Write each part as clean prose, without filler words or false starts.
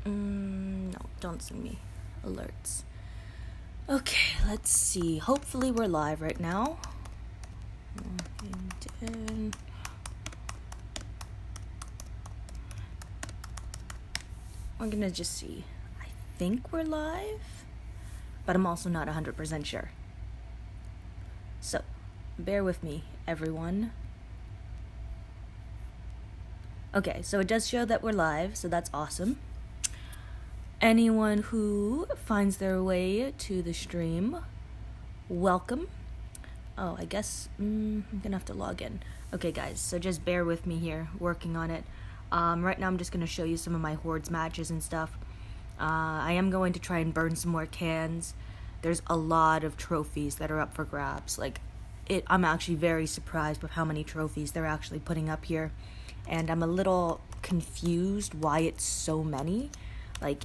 No, don't send me alerts. Okay, let's see. Hopefully we're live right now. We're gonna just see. I think we're live, but I'm also not 100% sure. So, bear with me, everyone. Okay, so it does show that we're live, so that's awesome. Anyone who finds their way to the stream, welcome. Oh, I guess I'm gonna have to log in. Okay, guys, so just bear with me here, working on it. Right now I'm just gonna show you some of my Hordes matches and stuff. I am going to try and burn some more cans. There's a lot of trophies that are up for grabs. I'm actually very surprised with how many trophies they're actually putting up here. And I'm a little confused why it's so many. Like,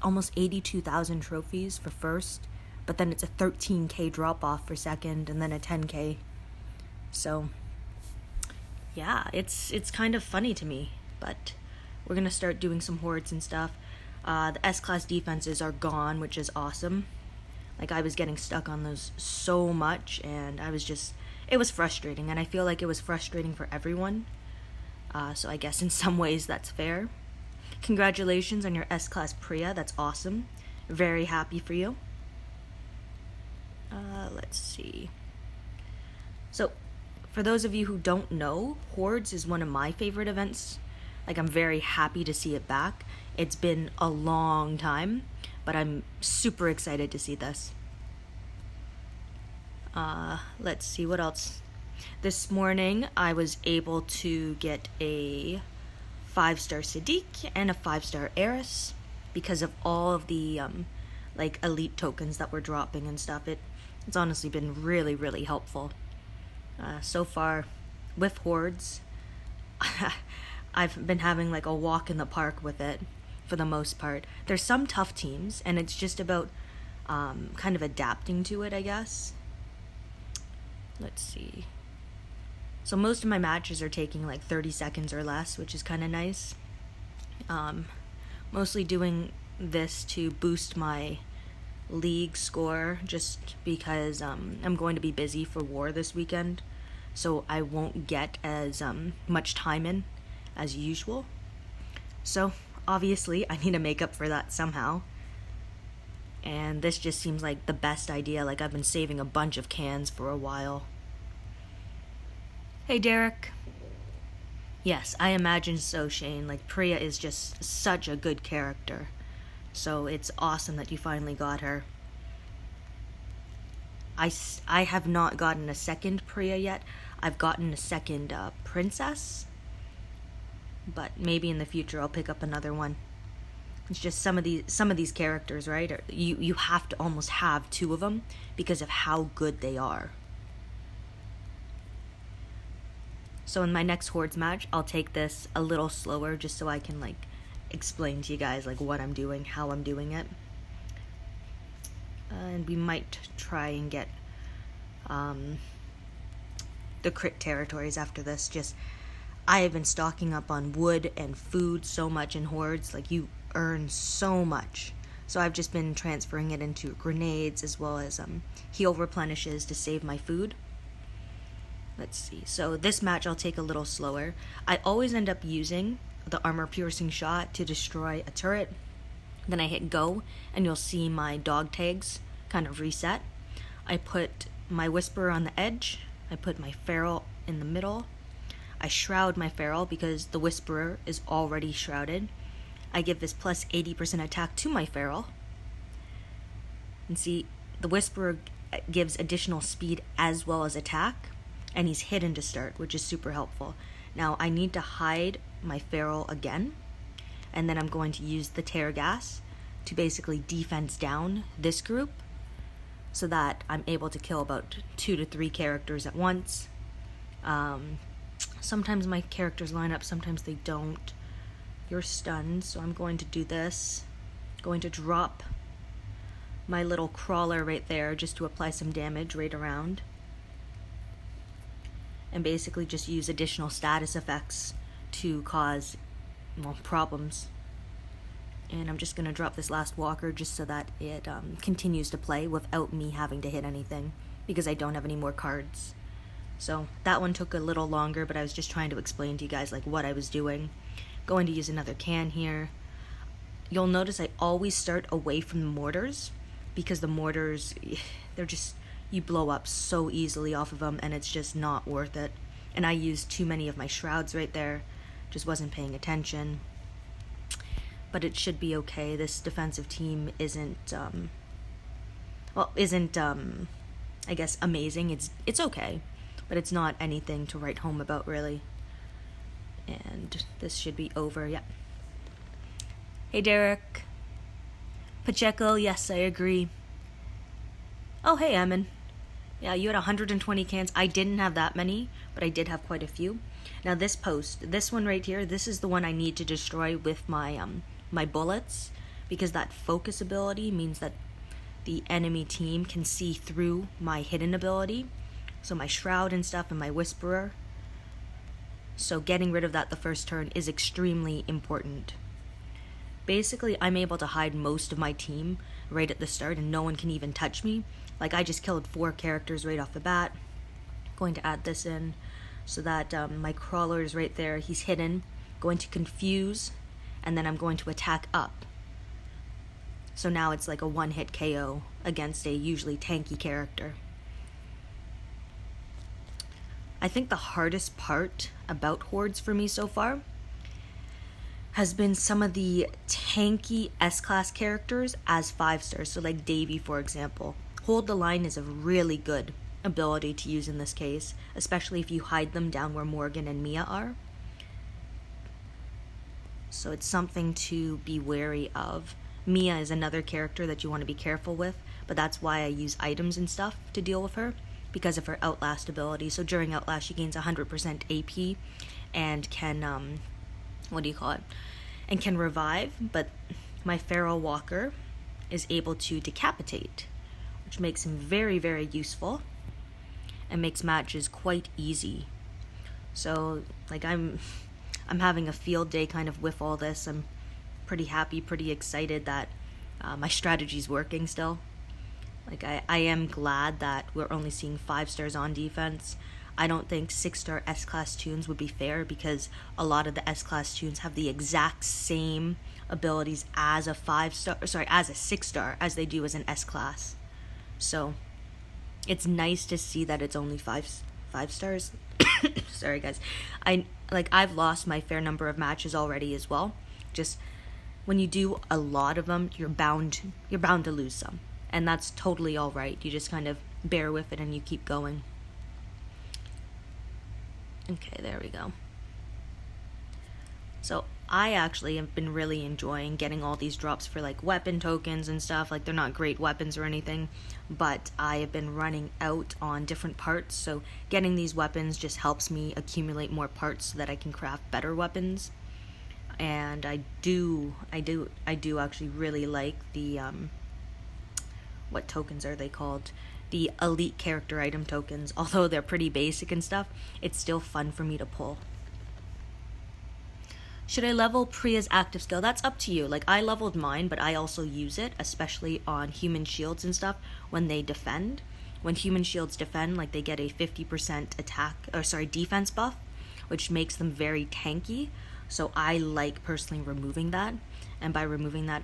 almost 82,000 trophies for first, but then it's a 13k drop off for second, and then a 10k. So, yeah, it's kind of funny to me, but we're gonna start doing some hordes and stuff. The S-class defenses are gone, which is awesome. Like, I was getting stuck on those so much, and it was frustrating, and I feel like it was frustrating for everyone. So I guess in some ways that's fair. Congratulations on your S-Class Priya, that's awesome. Very happy for you. Let's see. So, for those of you who don't know, Hordes is one of my favorite events. Like, I'm very happy to see it back. It's been a long time, but I'm super excited to see this. Let's see, what else? This morning, I was able to get a 5-star Sadiq and a 5-star Eris because of all of the elite tokens that we're dropping and stuff. It's honestly been really, really helpful. So far with Hordes, I've been having like a walk in the park with it for the most part. There's some tough teams, and it's just about kind of adapting to it, I guess. Let's see. So most of my matches are taking like 30 seconds or less, which is kind of nice. Mostly doing this to boost my league score, just because I'm going to be busy for war this weekend, so I won't get as much time in as usual. So obviously I need to make up for that somehow. And this just seems like the best idea. Like, I've been saving a bunch of cans for a while. Hey, Derek. Yes, I imagine so, Shane. Like, Priya is just such a good character. So it's awesome that you finally got her. I have not gotten a second Priya yet. I've gotten a second princess. But maybe in the future I'll pick up another one. It's just some of these characters, right? You have to almost have two of them because of how good they are. So in my next Hordes match, I'll take this a little slower just so I can like explain to you guys like what I'm doing, how I'm doing it. And we might try and get the crit territories after this. Just, I have been stocking up on wood and food so much in Hordes. Like, you earn so much, so I've just been transferring it into grenades as well as heal replenishes to save my food. Let's see, so this match I'll take a little slower. I always end up using the armor piercing shot to destroy a turret. Then I hit go, and you'll see my dog tags kind of reset. I put my whisperer on the edge, I put my feral in the middle, I shroud my feral because the whisperer is already shrouded. I give this plus 80% attack to my feral. And see, the Whisperer gives additional speed as well as attack, and he's hidden to start, which is super helpful. Now, I need to hide my feral again, and then I'm going to use the tear gas to basically defense down this group so that I'm able to kill about 2 to 3 characters at once. Sometimes my characters line up, sometimes they don't. You're stunned, so I'm going to do this. Going to drop my little crawler right there just to apply some damage right around. And basically just use additional status effects to cause, well, problems. And I'm just going to drop this last walker just so that it continues to play without me having to hit anything, because I don't have any more cards. So that one took a little longer, but I was just trying to explain to you guys like what I was doing. Going to use another can here. You'll notice I always start away from the mortars, because the mortars, they're just, you blow up so easily off of them, and it's just not worth it. And I used too many of my shrouds right there, just wasn't paying attention. But it should be okay. This defensive team isn't I guess amazing. It's okay, but it's not anything to write home about really. And this should be over. Yep. Hey Derek. Pacheco, yes, I agree. Oh, hey Emin. Yeah, you had 120 cans. I didn't have that many, but I did have quite a few. Now this post, this one right here, this is the one I need to destroy with my my bullets, because that focus ability means that the enemy team can see through my hidden ability, so my shroud and stuff and my whisperer. So getting rid of that the first turn is extremely important. Basically, I'm able to hide most of my team right at the start and no one can even touch me. Like, I just killed 4 characters right off the bat. Going to add this in so that my crawler is right there. He's hidden. Going to confuse, and then I'm going to attack up. So now it's like a one-hit KO against a usually tanky character. I think the hardest part about Hordes for me so far has been some of the tanky S-class characters as 5 stars. So like Davy, for example. Hold the line is a really good ability to use in this case, especially if you hide them down where Morgan and Mia are. So it's something to be wary of. Mia is another character that you want to be careful with, but that's why I use items and stuff to deal with her, because of her Outlast ability. So during Outlast she gains 100% AP and can, and can revive, but my Feral Walker is able to decapitate, which makes him very, very useful and makes matches quite easy. So like I'm having a field day kind of with all this. I'm pretty happy, pretty excited that my strategy's working still. Like I am glad that we're only seeing 5 stars on defense. I don't think 6-star S-class tunes would be fair, because a lot of the S-class tunes have the exact same abilities as a 6-star as they do as an S-class. So it's nice to see that it's only 5 stars. Sorry guys. I've lost my fair number of matches already as well. Just when you do a lot of them, you're bound to lose some. And that's totally all right. You just kind of bear with it and you keep going. Okay, there we go. So I actually have been really enjoying getting all these drops for like weapon tokens and stuff. Like, they're not great weapons or anything, but I have been running out on different parts. So getting these weapons just helps me accumulate more parts so that I can craft better weapons. And I do actually really like the what tokens are they called? The elite character item tokens. Although they're pretty basic and stuff, it's still fun for me to pull. Should I level Priya's active skill? That's up to you. Like, I leveled mine, but I also use it, especially on human shields and stuff when they defend. When human shields defend, like, they get a 50% defense buff, which makes them very tanky. So I like personally removing that, and by removing that,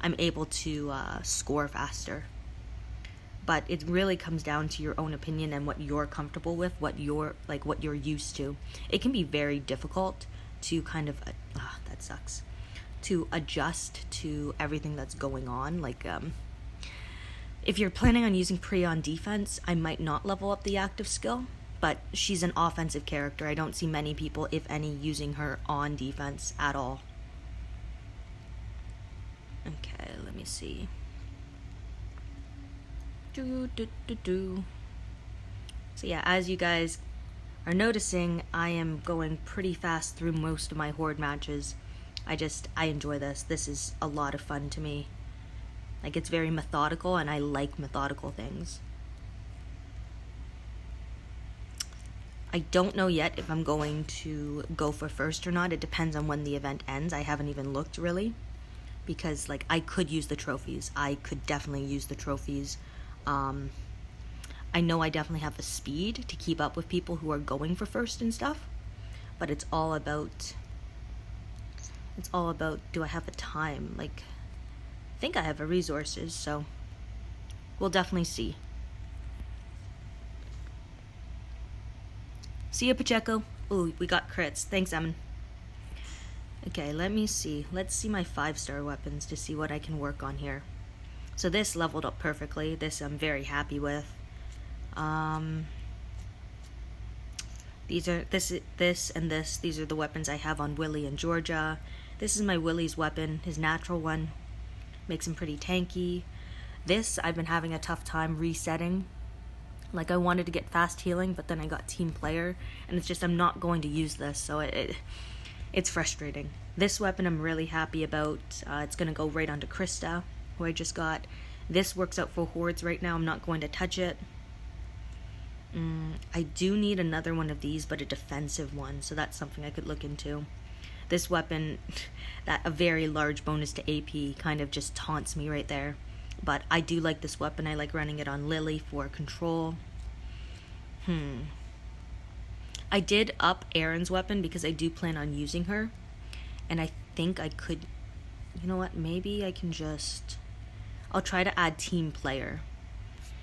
I'm able to score faster. But it really comes down to your own opinion and what you're comfortable with, what you're used to. It can be very difficult to kind of that sucks, to adjust to everything that's going on. Like, if you're planning on using Priya on defense, I might not level up the active skill, but she's an offensive character. I don't see many people, if any, using her on defense at all. Okay, let me see. So yeah, as you guys are noticing, I am going pretty fast through most of my Horde matches. I enjoy this. This is a lot of fun to me. Like, it's very methodical, and I like methodical things. I don't know yet if I'm going to go for first or not. It depends on when the event ends. I haven't even looked really, because like I could use the trophies. I could definitely use the trophies. I know I definitely have the speed to keep up with people who are going for first and stuff, but it's all about do I have the time? Like, I think I have the resources, so we'll definitely see. See ya, Pacheco. Ooh, we got crits. Thanks, Emin. Okay, let me see. Let's see my 5-star weapons to see what I can work on here. So this leveled up perfectly. This I'm very happy with. These are this and this. These are the weapons I have on Willy and Georgia. This is my Willy's weapon, his natural one. Makes him pretty tanky. This I've been having a tough time resetting. Like, I wanted to get fast healing, but then I got team player, and it's just I'm not going to use this, so it's frustrating. This weapon I'm really happy about. It's gonna go right onto Krista, who I just got. This works out for Hordes right now. I'm not going to touch it. I do need another one of these, but a defensive one, so that's something I could look into. This weapon, that a very large bonus to AP, kind of just taunts me right there. But I do like this weapon. I like running it on Lily for control. I did up Erin's weapon because I do plan on using her. And I think I could... You know what? Maybe I can just... I'll try to add team player.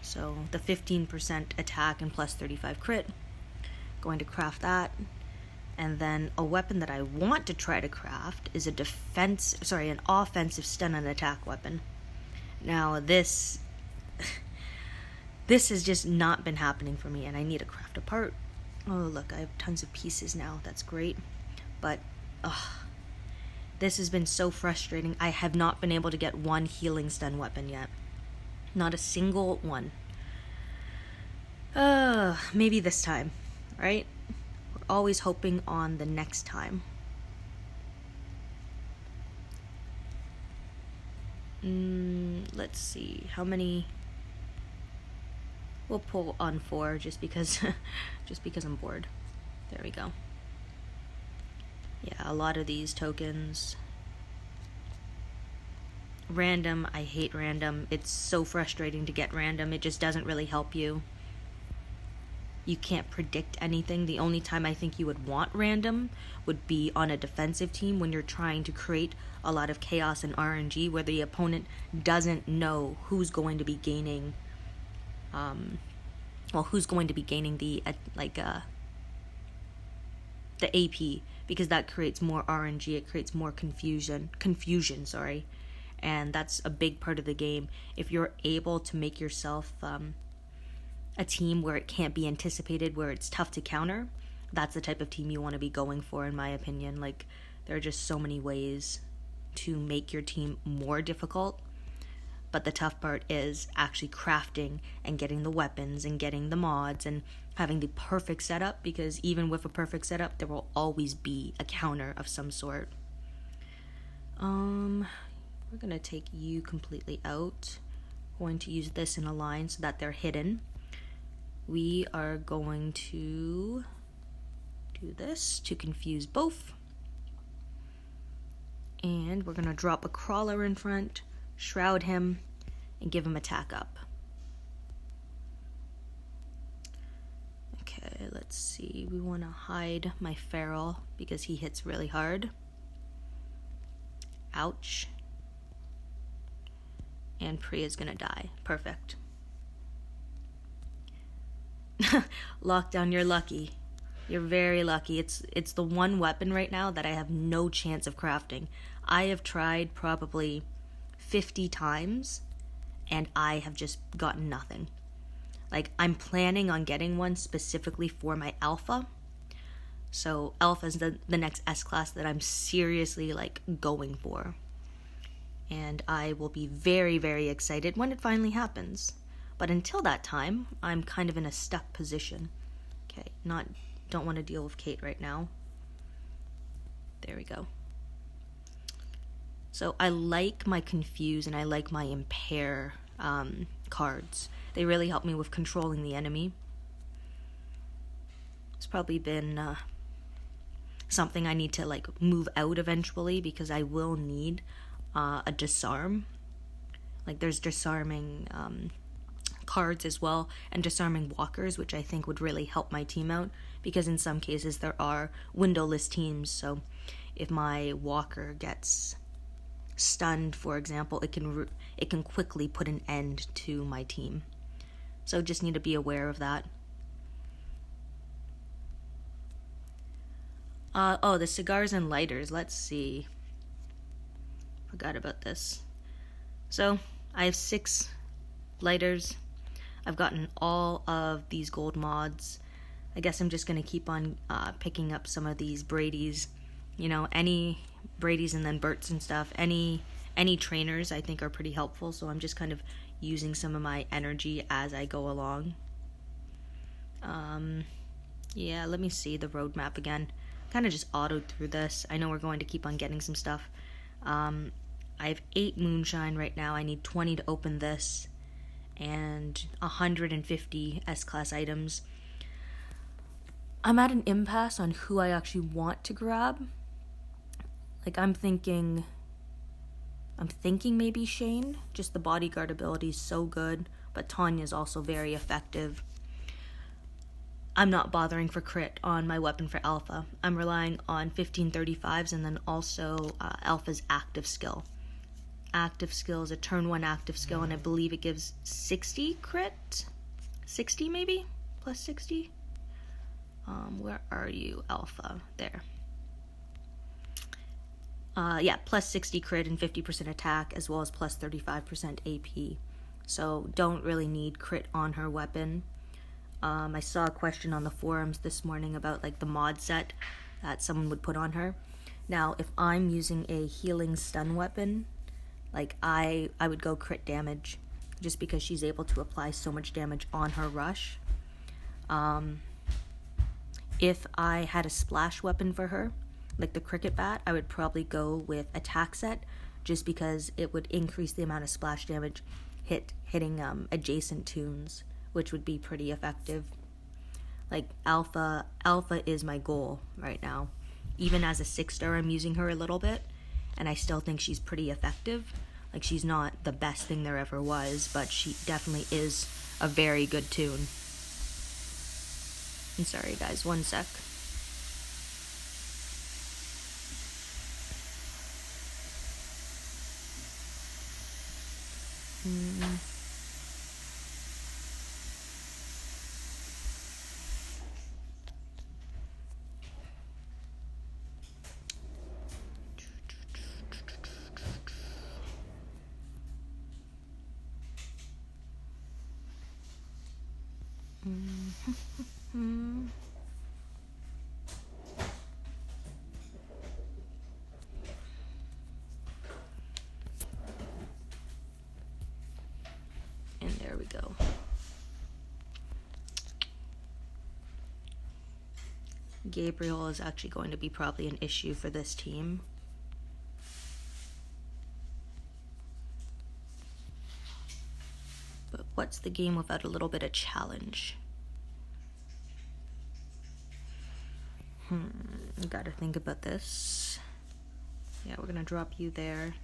So the 15% attack and plus 35 crit. Going to craft that. And then a weapon that I want to try to craft is an offensive stun and attack weapon. Now this has just not been happening for me, and I need to craft a part. Oh look, I have tons of pieces now. That's great. But this has been so frustrating. I have not been able to get one healing stun weapon yet. Not a single one. Maybe this time, right? We're always hoping on the next time. Let's see, how many? We'll pull on 4 just because I'm bored. There we go. Yeah, a lot of these tokens. Random, I hate random. It's so frustrating to get random. It just doesn't really help you. You can't predict anything. The only time I think you would want random would be on a defensive team when you're trying to create a lot of chaos and RNG where the opponent doesn't know who's going to be gaining who's going to be gaining the AP, because that creates more RNG, it creates more confusion, and that's a big part of the game. If you're able to make yourself a team where it can't be anticipated, where it's tough to counter, that's the type of team you want to be going for, in my opinion. Like, there are just so many ways to make your team more difficult, but the tough part is actually crafting and getting the weapons and getting the mods and having the perfect setup, because even with a perfect setup, there will always be a counter of some sort. We're gonna take you completely out. Going to use this in a line so that they're hidden. We are going to do this to confuse both. And we're going to drop a crawler in front, shroud him, and give him attack up. Okay, let's see. We want to hide my feral because he hits really hard. Ouch. And Priya's going to die. Perfect. Lockdown, you're lucky. You're very lucky. It's the one weapon right now that I have no chance of crafting. I have tried probably 50 times, and I have just gotten nothing. Like, I'm planning on getting one specifically for my alpha. So alpha is the next S-class that I'm seriously, like, going for. And I will be very, very excited when it finally happens. But until that time, I'm kind of in a stuck position. Okay, don't want to deal with Kate right now. There we go. So I like my Confuse and I like my Impair cards. They really help me with controlling the enemy. It's probably been something I need to like move out eventually, because I will need a disarm. Like there's disarming cards as well, and disarming walkers, which I think would really help my team out, because in some cases there are windowless teams, so if my walker gets stunned, for example, it can quickly put an end to my team. So just need to be aware of that. Oh, the cigars and lighters. Let's see. Forgot about this. So I have 6 lighters. I've gotten all of these gold mods. I guess I'm just going to keep on picking up some of these Brady's. You know, any Brady's and then Berts and stuff. Any trainers I think are pretty helpful, so I'm just kind of using some of my energy as I go along. Yeah, let me see the roadmap again. Kind of just autoed through this. I know we're going to keep on getting some stuff. I have 8 moonshine right now. I need 20 to open this, and 150 S-class items. I'm at an impasse on who I actually want to grab. Like I'm thinking maybe Shane. Just the bodyguard ability is so good, but Tanya's also very effective. I'm not bothering for crit on my weapon for Alpha. I'm relying on 1535s and then also Alpha's active skill. Active skill is a turn 1 active skill, and I believe it gives 60 crit? 60 maybe? Plus 60? Where are you, Alpha? There. Yeah, plus 60 crit and 50% attack, as well as plus 35% AP. So don't really need crit on her weapon. I saw a question on the forums this morning about like the mod set that someone would put on her. Now, if I'm using a healing stun weapon, like I would go crit damage, just because she's able to apply so much damage on her rush. If I had a splash weapon for her, like the cricket bat, I would probably go with attack set, just because it would increase the amount of splash damage hitting adjacent tunes, which would be pretty effective. Like Alpha is my goal right now. Even as a 6-star, I'm using her a little bit, and I still think she's pretty effective. Like she's not the best thing there ever was, but she definitely is a very good tune. I'm sorry guys, one sec. And there we go. Gabriel is actually going to be probably an issue for this team. But what's the game without a little bit of challenge? Gotta think about this. Yeah, we're gonna drop you there.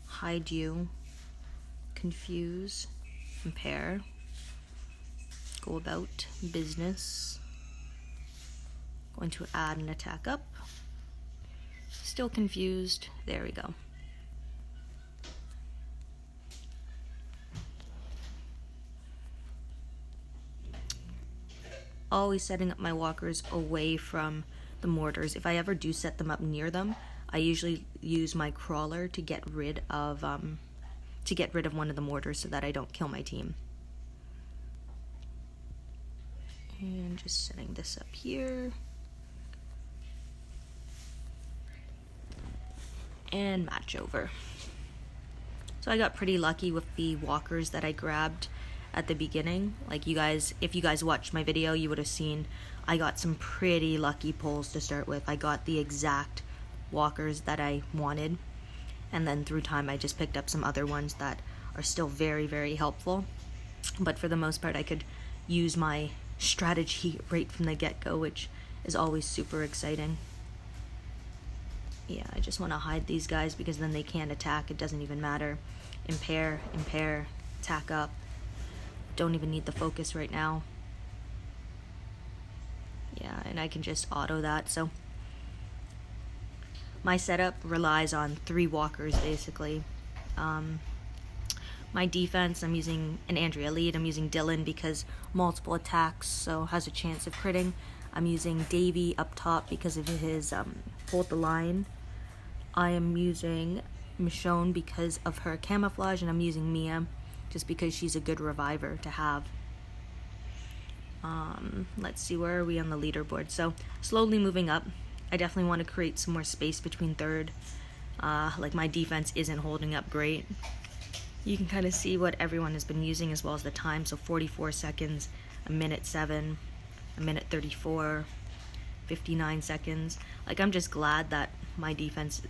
Hide you. Confuse. Compare. Go about business. Going to add an attack up. Still confused. There we go. Always setting up my walkers away from the mortars. If I ever do set them up near them, I usually use my crawler to get rid of one of the mortars so that I don't kill my team. And just setting this up here. And match over. So I got pretty lucky with the walkers that I grabbed at the beginning. Like you guys, if you guys watched my video, you would have seen I got some pretty lucky pulls to start with. I got the exact walkers that I wanted, and then through time I just picked up some other ones that are still very, very helpful. But for the most part, I could use my strategy right from the get-go, which is always super exciting. Yeah, I just want to hide these guys because then they can't attack. It doesn't even matter. Impair, attack up. Don't even need the focus right now. Yeah, and I can just auto that. So my setup relies on 3 walkers basically. My defense, I'm using an Andrea lead. I'm using Dylan because multiple attacks, so has a chance of critting. I'm using Davy up top because of his hold the line. I am using Michonne because of her camouflage, and I'm using Mia just because she's a good reviver to have. Let's see, where are we on the leaderboard? So slowly moving up. I definitely want to create some more space between third. Like my defense isn't holding up great. You can kind of see what everyone has been using as well as the time. So 44 seconds, a minute 7, a minute 34, 59 seconds. Like, I'm just glad that my defense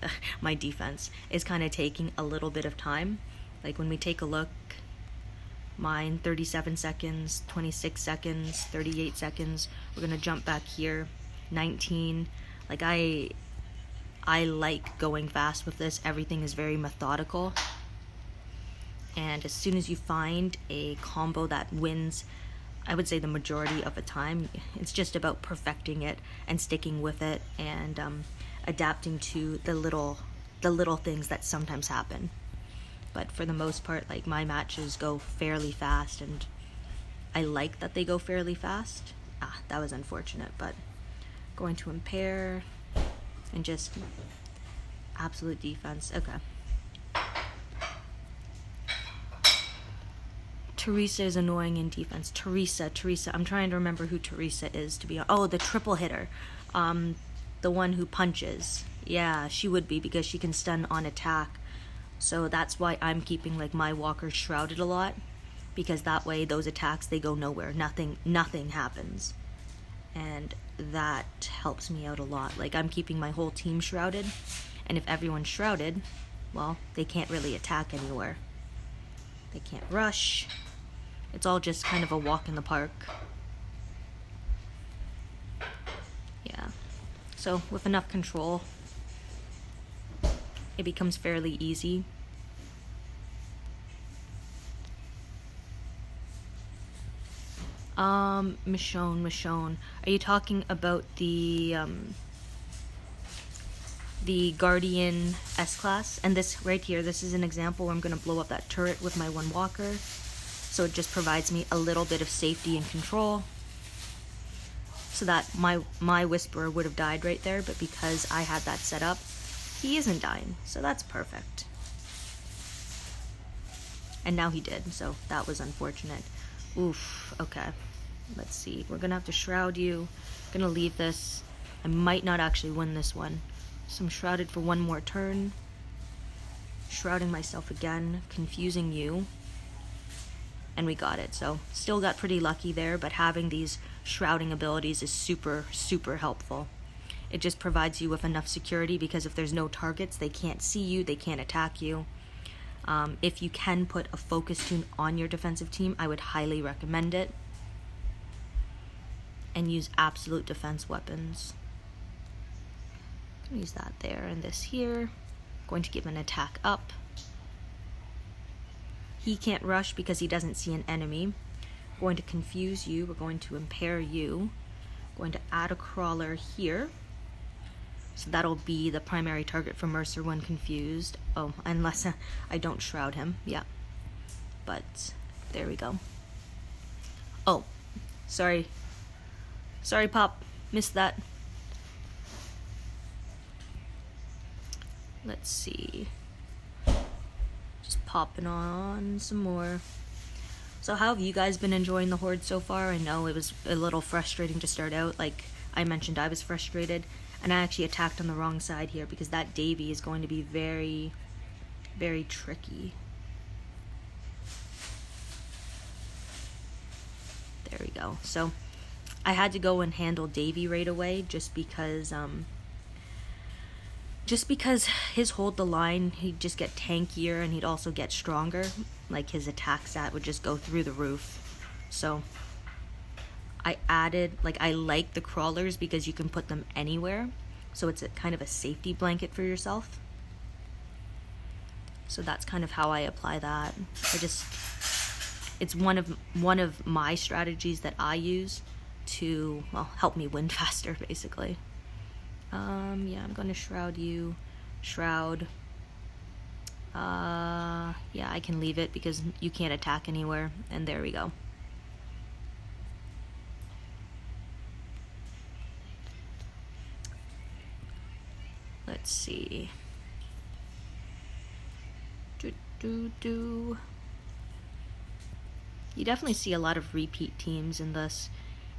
is kind of taking a little bit of time. Like when we take a look, mine 37 seconds, 26 seconds, 38 seconds. We're gonna jump back here, 19. Like I like going fast with this. Everything is very methodical. And as soon as you find a combo that wins, I would say the majority of the time, it's just about perfecting it and sticking with it and adapting to the little things that sometimes happen. But for the most part, like, my matches go fairly fast, and I like that they go fairly fast. That was unfortunate, but going to impair and just absolute defense. Okay. Teresa is annoying in defense. Teresa. I'm trying to remember who Teresa is, to be honest. Oh, the triple hitter. The one who punches. Yeah, she would be because she can stun on attack. So that's why I'm keeping like my walkers shrouded a lot, because that way those attacks, they go nowhere. Nothing happens. And that helps me out a lot. Like, I'm keeping my whole team shrouded, and if everyone's shrouded, well, they can't really attack anywhere. They can't rush. It's all just kind of a walk in the park. Yeah. So with enough control, it becomes fairly easy. Michonne. Are you talking about the Guardian S-Class? And this right here, this is an example where I'm going to blow up that turret with my 1 walker. So it just provides me a little bit of safety and control. So that my Whisperer would have died right there, but because I had that set up, he isn't dying. So that's perfect. And now he did, so that was unfortunate. Oof, okay. Let's see. We're going to have to shroud you. I'm going to leave this. I might not actually win this one. So I'm shrouded for 1 more turn. Shrouding myself again. Confusing you. And we got it. So still got pretty lucky there, but having these shrouding abilities is super, super helpful. It just provides you with enough security, because if there's no targets, they can't see you, they can't attack you. If you can put a focus tune on your defensive team, I would highly recommend it. And use absolute defense weapons. I'm gonna use that there and this here. Going to give an attack up. He can't rush because he doesn't see an enemy. Going to confuse you. We're going to impair you. Going to add a crawler here. So that'll be the primary target for Mercer when confused. Oh, unless I don't shroud him. Yeah. But there we go. Oh, sorry. Sorry, Pop. Missed that. Let's see. Just popping on some more. So how have you guys been enjoying the Horde so far? I know it was a little frustrating to start out. Like I mentioned, I was frustrated. And I actually attacked on the wrong side here because that Davy is going to be very, very tricky. There we go. So I had to go and handle Davy right away just because his hold the line, he'd just get tankier and he'd also get stronger. Like his attack stat would just go through the roof. So I added, like, I like the crawlers because you can put them anywhere. So it's a kind of a safety blanket for yourself. So that's kind of how I apply that. It's one of my strategies that I use to, well, help me win faster, basically. Yeah, I'm going to shroud you. Shroud. Yeah, I can leave it because you can't attack anywhere. And there we go. Let's see. You definitely see a lot of repeat teams in this.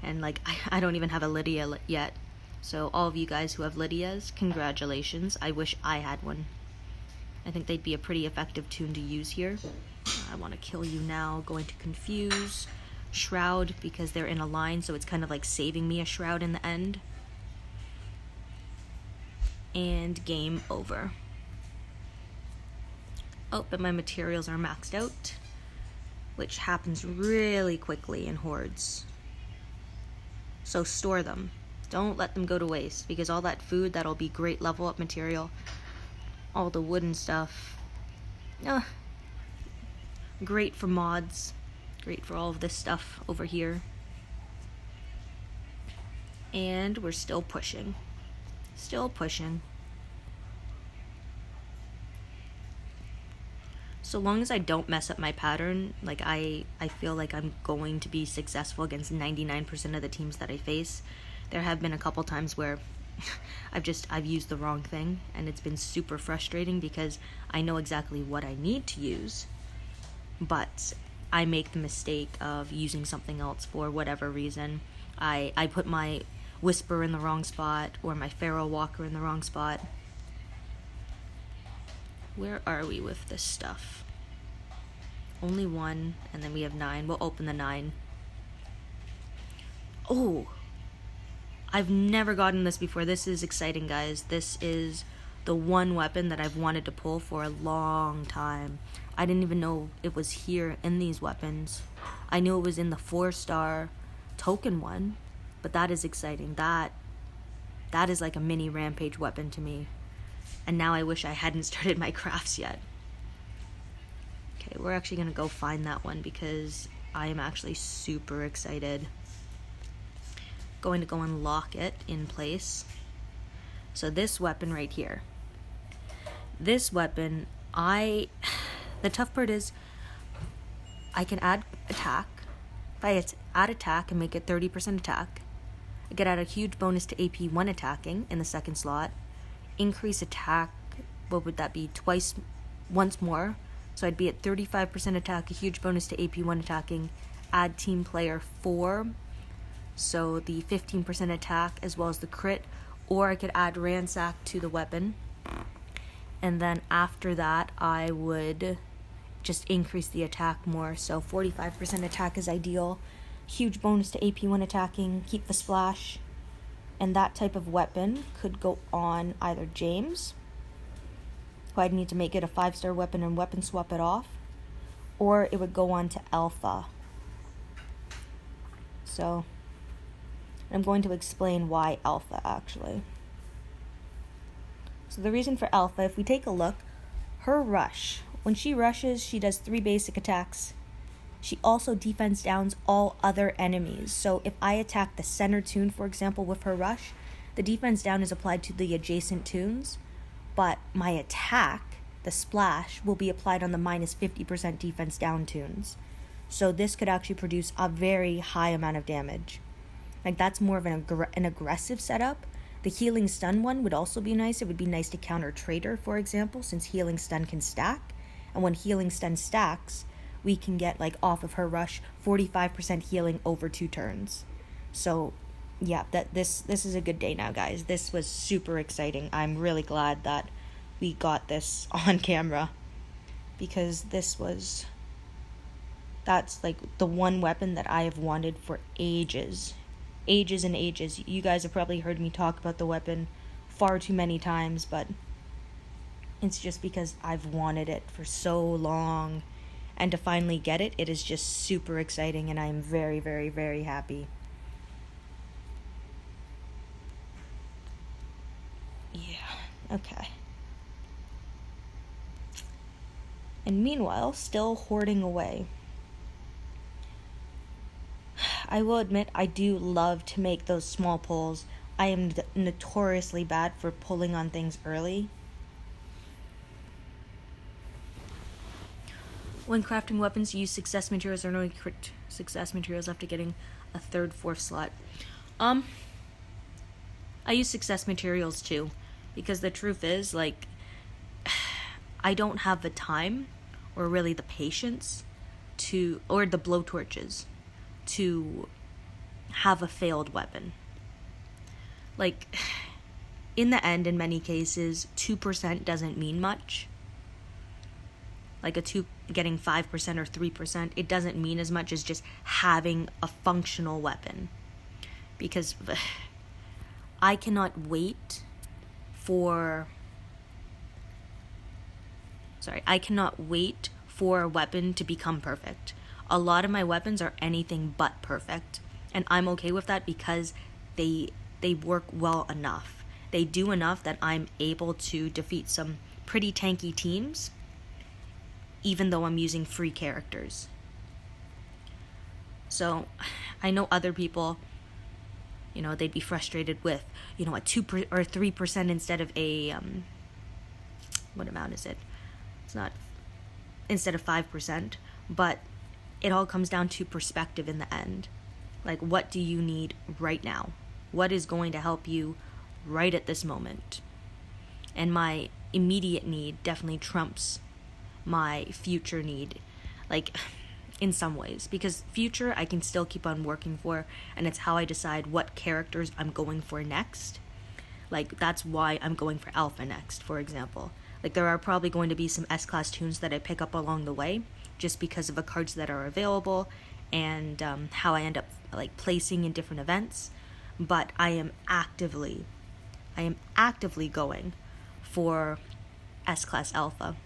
And, like, I don't even have a Lydia yet. So all of you guys who have Lydias, congratulations. I wish I had one. I think they'd be a pretty effective toon to use here. I want to kill you now. Going to confuse. Shroud, because they're in a line, so it's kind of like saving me a shroud in the end. And game over. Oh, but my materials are maxed out, which happens really quickly in Hordes. So store them. Don't let them go to waste, because all that food, that'll be great level up material. All the wooden stuff. Great for mods. Great for all of this stuff over here. And we're still pushing. Still pushing. So long as I don't mess up my pattern, like I feel like I'm going to be successful against 99% of the teams that I face. There have been a couple times where I've used the wrong thing, and it's been super frustrating because I know exactly what I need to use, but I make the mistake of using something else for whatever reason. I put my Whisper in the wrong spot, or my Feral Walker in the wrong spot. Where are we with this stuff? Only 1, and then we have 9. We'll open the 9. Oh! I've never gotten this before. This is exciting, guys. This is the one weapon that I've wanted to pull for a long time. I didn't even know it was here in these weapons. I knew it was in the 4-star token one, but that is exciting. That is like a mini rampage weapon to me. And now I wish I hadn't started my crafts yet. Okay, we're actually going to go find that one because I am actually super excited. Going to go and lock it in place. So this weapon right here. This weapon, the tough part is I can add attack. If I add attack and make it 30% attack, I get add a huge bonus to AP 1 attacking in the second slot. Increase attack, what would that be? Once more. So I'd be at 35% attack, a huge bonus to AP 1 attacking. Add team player 4. So the 15% attack as well as the crit, or I could add ransack to the weapon. And then after that, I would just increase the attack more. So 45% attack is ideal. Huge bonus to AP 1 attacking, keep the splash. And that type of weapon could go on either James, who I'd need to make it a 5-star weapon and weapon swap it off, or it would go on to Alpha. So I'm going to explain why Alpha, actually. So the reason for Alpha, if we take a look, her rush. When she rushes, she does 3 basic attacks. She also defense downs all other enemies. So if I attack the center toon, for example, with her rush, the defense down is applied to the adjacent toons, but my attack, the splash, will be applied on the minus 50% defense down toons. So this could actually produce a very high amount of damage. Like, that's more of an aggressive setup. The healing stun one would also be nice. It would be nice to counter Traitor, for example, since healing stun can stack. And when healing stun stacks, we can get, like, off of her rush 45% healing over 2 turns. So yeah, this is a good day now, guys. This was super exciting. I'm really glad that we got this on camera, because that's like the one weapon that I have wanted for ages and ages. You guys have probably heard me talk about the weapon far too many times, but it's just because I've wanted it for so long, and to finally get it, it is just super exciting, and I'm very, very, very happy. Okay. And meanwhile, still hoarding away. I will admit, I do love to make those small pulls. I am notoriously bad for pulling on things early. When crafting weapons, use success materials or no crit success materials after getting a 3rd, 4th slot. I use success materials too, because the truth is, like, I don't have the time or really the patience to, or the blowtorches to have a failed weapon. Like, in the end, in many cases, 2% doesn't mean much. Like getting 5% or 3%, it doesn't mean as much as just having a functional weapon. Because I cannot wait for a weapon to become perfect. A lot of my weapons are anything but perfect, and I'm okay with that because they work well enough. They do enough that I'm able to defeat some pretty tanky teams, even though I'm using free characters. So, I know other people, you know, they'd be frustrated with, you know, a 2% or 3% instead of a, what amount is it? It's not, instead of 5%, but it all comes down to perspective in the end. Like, what do you need right now? What is going to help you right at this moment? And my immediate need definitely trumps my future need, like, in some ways, because future I can still keep on working for, and it's how I decide what characters I'm going for next. Like, that's why I'm going for Alpha next, for example. Like, there are probably going to be some S-class tunes that I pick up along the way, just because of the cards that are available, and how I end up, like, placing in different events. But I am actively going for S-class Alpha.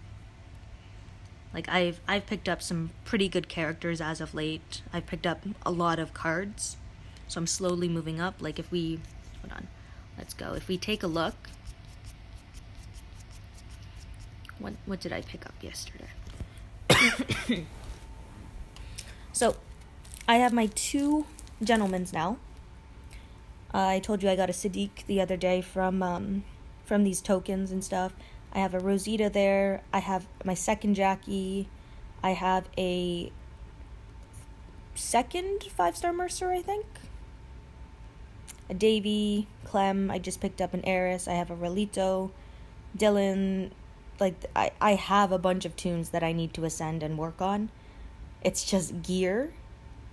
Like, I've picked up some pretty good characters as of late. I've picked up a lot of cards, so I'm slowly moving up. Like, if we, hold on, let's go. If we take a look, what did I pick up yesterday? So, I have my 2 gentlemen's now. I told you I got a Sadiq the other day from these tokens and stuff. I have a Rosita there. I have my 2nd Jackie. I have a 2nd 5-star Mercer, I think. A Davy, Clem. I just picked up an Eris. I have a Relito, Dylan. Like, I have a bunch of tunes that I need to ascend and work on. It's just gear,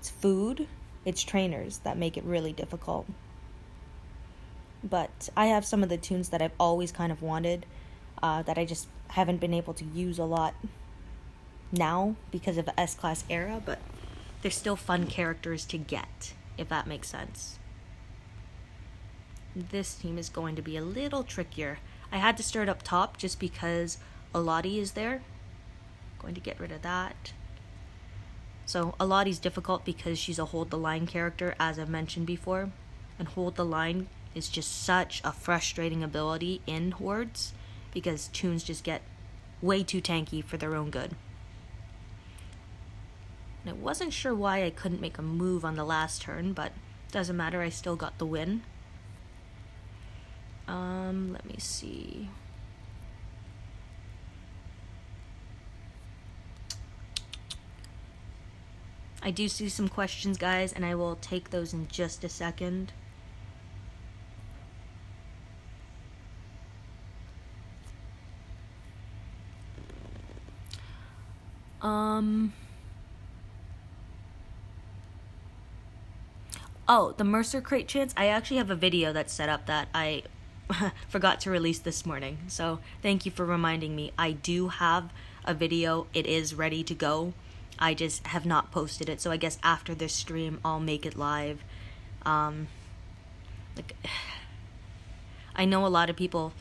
it's food, it's trainers that make it really difficult. But I have some of the tunes that I've always kind of wanted, that I just haven't been able to use a lot now because of the S-class era, but they're still fun characters to get, if that makes sense. This team is going to be a little trickier. I had to start up top just because Alati is there. Going to get rid of that. So Alati's difficult because she's a hold the line character, as I've mentioned before, and hold the line is just such a frustrating ability in Hordes because tunes just get way too tanky for their own good. And I wasn't sure why I couldn't make a move on the last turn, but doesn't matter, I still got the win. Let me see. I do see some questions, guys, and I will take those in just a second. Oh, the Mercer crate chance. I actually have a video that's set up that I forgot to release this morning. So thank you for reminding me. I do have a video. It is ready to go. I just have not posted it. So I guess after this stream, I'll make it live. Like, I know a lot of people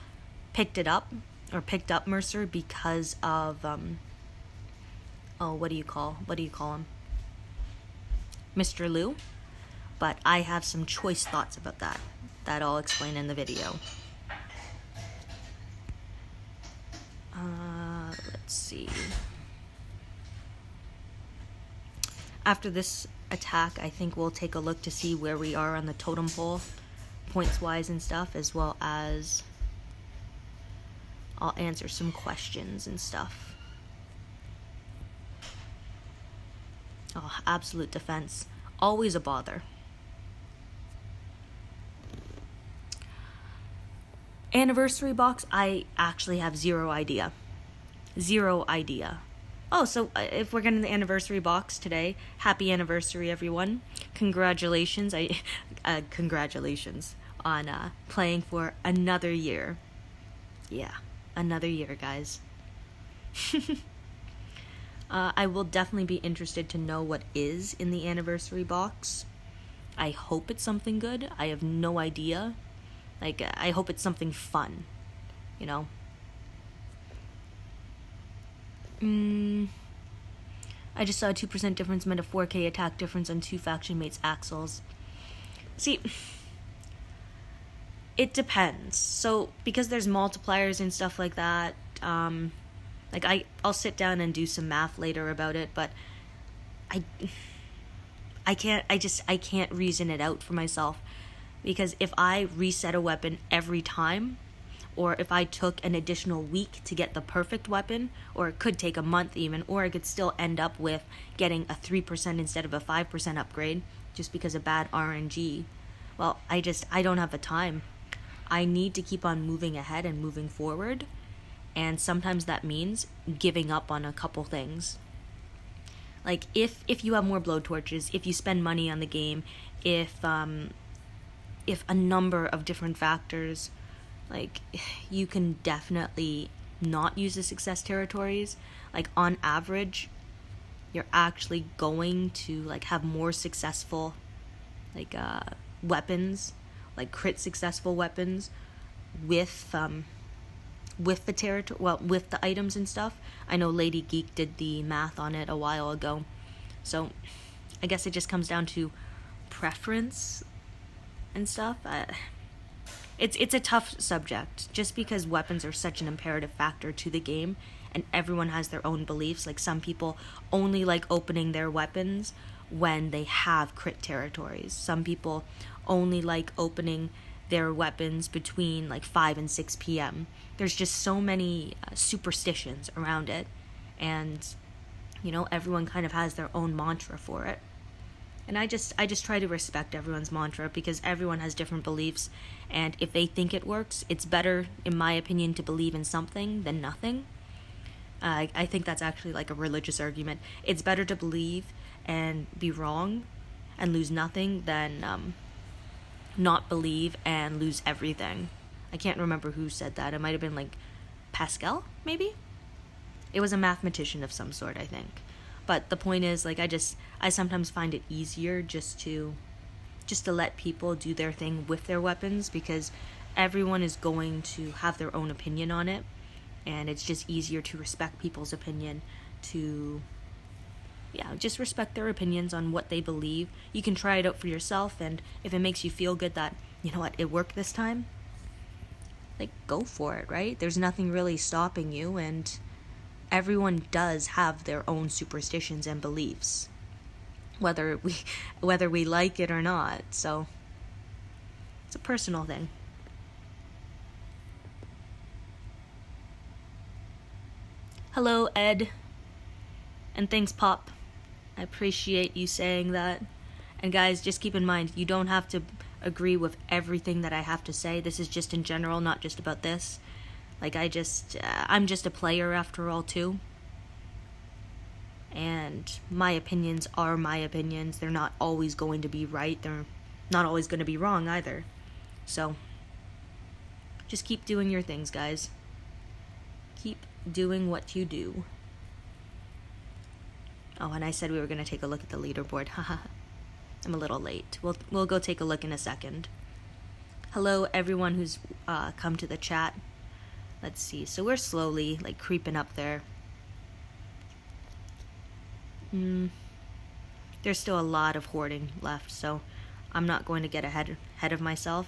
picked up Mercer because of what do you call him? Mr. Lou. But I have some choice thoughts about that I'll explain in the video. let's see. After this attack, I think we'll take a look to see where we are on the totem pole, points-wise and stuff, as well as I'll answer some questions and stuff. Oh, absolute defense. Always a bother. Anniversary box, I actually have zero idea. Zero idea. Oh, so if we're getting the anniversary box today, happy anniversary, everyone. Congratulations. Congratulations on playing for another year. Yeah, another year, guys. I will definitely be interested to know what is in the anniversary box. I hope it's something good. I have no idea. Like, I hope it's something fun, you know? I just saw a 2% difference meant a 4k attack difference on two faction mates' axles. See, it depends. So, because there's multipliers and stuff like that, like, I'll sit down and do some math later about it, but I can't reason it out for myself. Because if I reset a weapon every time, or if I took an additional week to get the perfect weapon, or it could take a month even, or I could still end up with getting a 3% instead of a 5% upgrade, just because of bad RNG, well, I don't have the time. I need to keep on moving ahead and moving forward, and sometimes that means giving up on a couple things. Like, if you have more blowtorches, if you spend money on the game, if a number of different factors, like, you can definitely not use the success territories. Like, on average, you're actually going to, like, have more successful, like, weapons, like crit successful weapons with the territory, well, with the items and stuff. I know Lady Geek did the math on it a while ago, so I guess it just comes down to preference and stuff. It's a tough subject, just because weapons are such an imperative factor to the game, and everyone has their own beliefs. Like, some people only like opening their weapons when they have crit territories. Some people only like opening their weapons between like 5 and 6 p.m. There's just so many superstitions around it, and you know, everyone kind of has their own mantra for it. And I just try to respect everyone's mantra, because everyone has different beliefs, and if they think it works, it's better, in my opinion, to believe in something than nothing. I think that's actually like a religious argument. It's better to believe and be wrong and lose nothing than not believe and lose everything. I can't remember who said that. It might have been like Pascal, maybe? It was a mathematician of some sort, I think. But the point is, like, I sometimes find it easier just to let people do their thing with their weapons, because everyone is going to have their own opinion on it, and it's just easier to respect people's opinion, to just respect their opinions on what they believe. You can try it out for yourself, and if it makes you feel good that, you know what, it worked this time, like, go for it, right? There's nothing really stopping you, and everyone does have their own superstitions and beliefs, whether we like it or not. So it's a personal thing. Hello, Ed, and thanks, Pop. I appreciate you saying that. And guys, just keep in mind, you don't have to agree with everything that I have to say. This is just in general, not just about this. Like, I'm just a player after all, too. And my opinions are my opinions. They're not always going to be right. They're not always going to be wrong either. So, just keep doing your things, guys. Keep doing what you do. Oh, and I said we were going to take a look at the leaderboard. Haha. I'm a little late. We'll go take a look in a second. Hello, everyone who's come to the chat. Let's see. So we're slowly, like, creeping up there. There's still a lot of hoarding left, so I'm not going to get ahead of myself.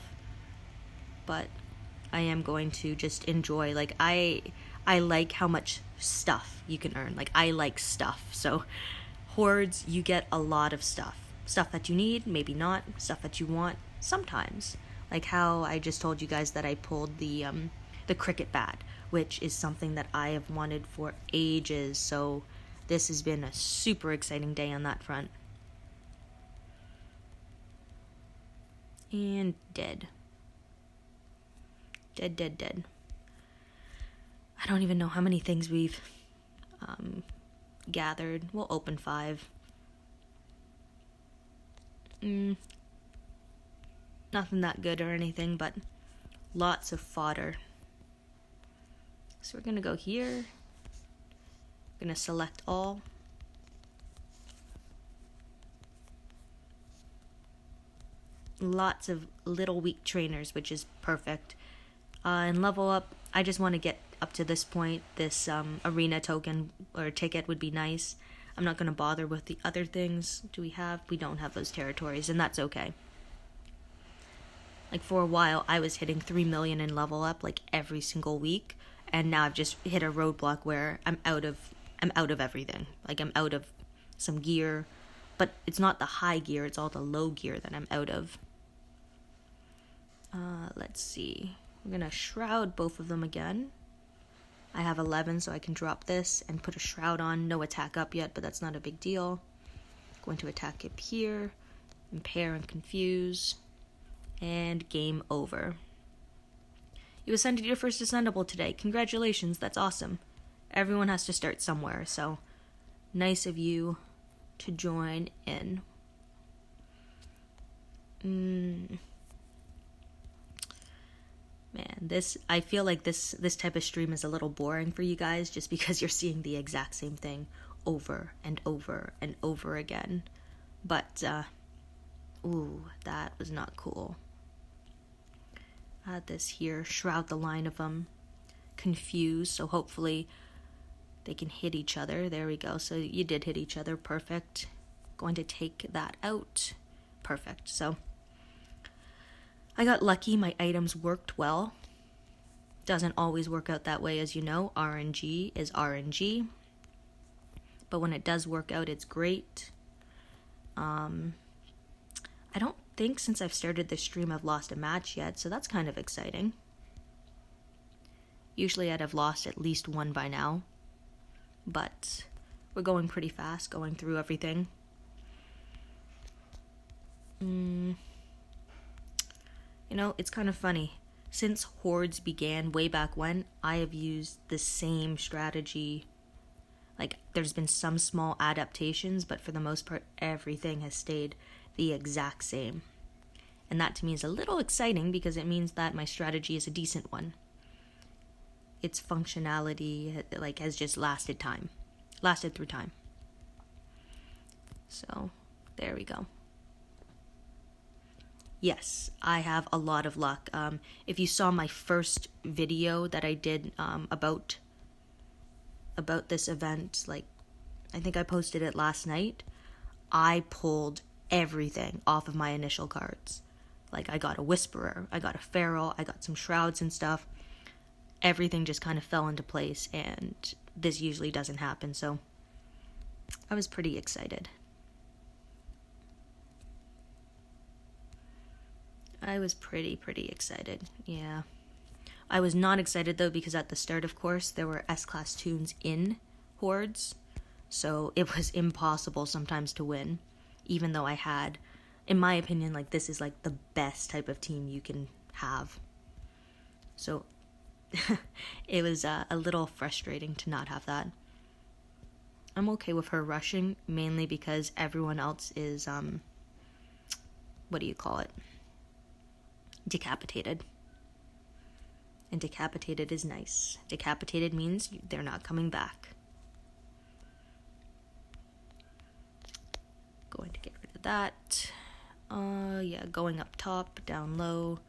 But I am going to just enjoy. Like, I like how much stuff you can earn. Like, I like stuff. So Hordes, you get a lot of stuff. Stuff that you need, maybe not. Stuff that you want, sometimes. Like how I just told you guys that I pulled the cricket bat, which is something that I have wanted for ages. So this has been a super exciting day on that front. And dead. Dead. I don't even know how many things we've gathered. We'll open 5. Nothing that good or anything, but lots of fodder. So we're gonna go here. We're gonna select all. Lots of little weak trainers, which is perfect. And level up, I just want to get up to this point. This arena token or ticket would be nice. I'm not going to bother with the other things. We don't have those territories, and that's okay. Like, for a while, I was hitting 3 million in level up, like, every single week. And now I've just hit a roadblock where I'm out of everything. Like, I'm out of some gear. But it's not the high gear, it's all the low gear that I'm out of. Let's see. We're going to shroud both of them again. I have 11, so I can drop this and put a shroud on. No attack up yet, but that's not a big deal. Going to attack up here. Impair and confuse. And game over. You ascended your first ascendable today. Congratulations, that's awesome. Everyone has to start somewhere, so nice of you to join in. Man, I feel like this type of stream is a little boring for you guys just because you're seeing the exact same thing over and over and over again. But, ooh, that was not cool. Add this here, shroud the line of them, confuse, so hopefully they can hit each other. There we go, so you did hit each other, perfect. Going to take that out, perfect. So I got lucky, my items worked well. Doesn't always work out that way, as you know. RNG is RNG. But when it does work out, it's great. I don't think since I've started this stream I've lost a match yet, so that's kind of exciting. Usually I'd have lost at least one by now. But we're going pretty fast, going through everything. You know, it's kind of funny. Since Hordes began way back when, I have used the same strategy. Like, there's been some small adaptations, but for the most part, everything has stayed the exact same. And that to me is a little exciting because it means that my strategy is a decent one. Its functionality, like, has just lasted through time. So, there we go. Yes, I have a lot of luck. If you saw my first video that I did about this event, like, I think I posted it last night, I pulled everything off of my initial cards. Like, I got a Whisperer, I got a Feral, I got some Shrouds and stuff. Everything just kind of fell into place, and this usually doesn't happen, so I was pretty excited. I was pretty excited, yeah. I was not excited, though, because at the start, of course, there were S-Class tunes in Hordes, so it was impossible sometimes to win, even though I had, in my opinion, like, this is, like, the best type of team you can have. So, it was a little frustrating to not have that. I'm okay with her rushing, mainly because everyone else is, what do you call it? Decapitated. And decapitated is nice. Decapitated means they're not coming back. Going to get rid of that. Yeah, going up top, down low.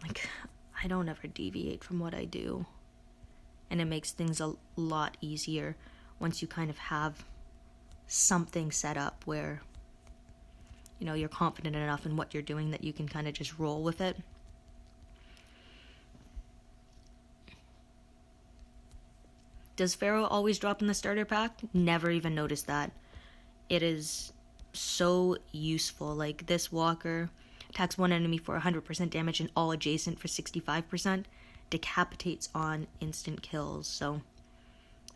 Like, I don't ever deviate from what I do. And it makes things a lot easier once you kind of have something set up where, you know, you're confident enough in what you're doing that you can kind of just roll with it. Does Pharaoh always drop in the starter pack? Never even noticed that. It is so useful. Like, this walker attacks one enemy for 100% damage and all adjacent for 65%. Decapitates on instant kills. So,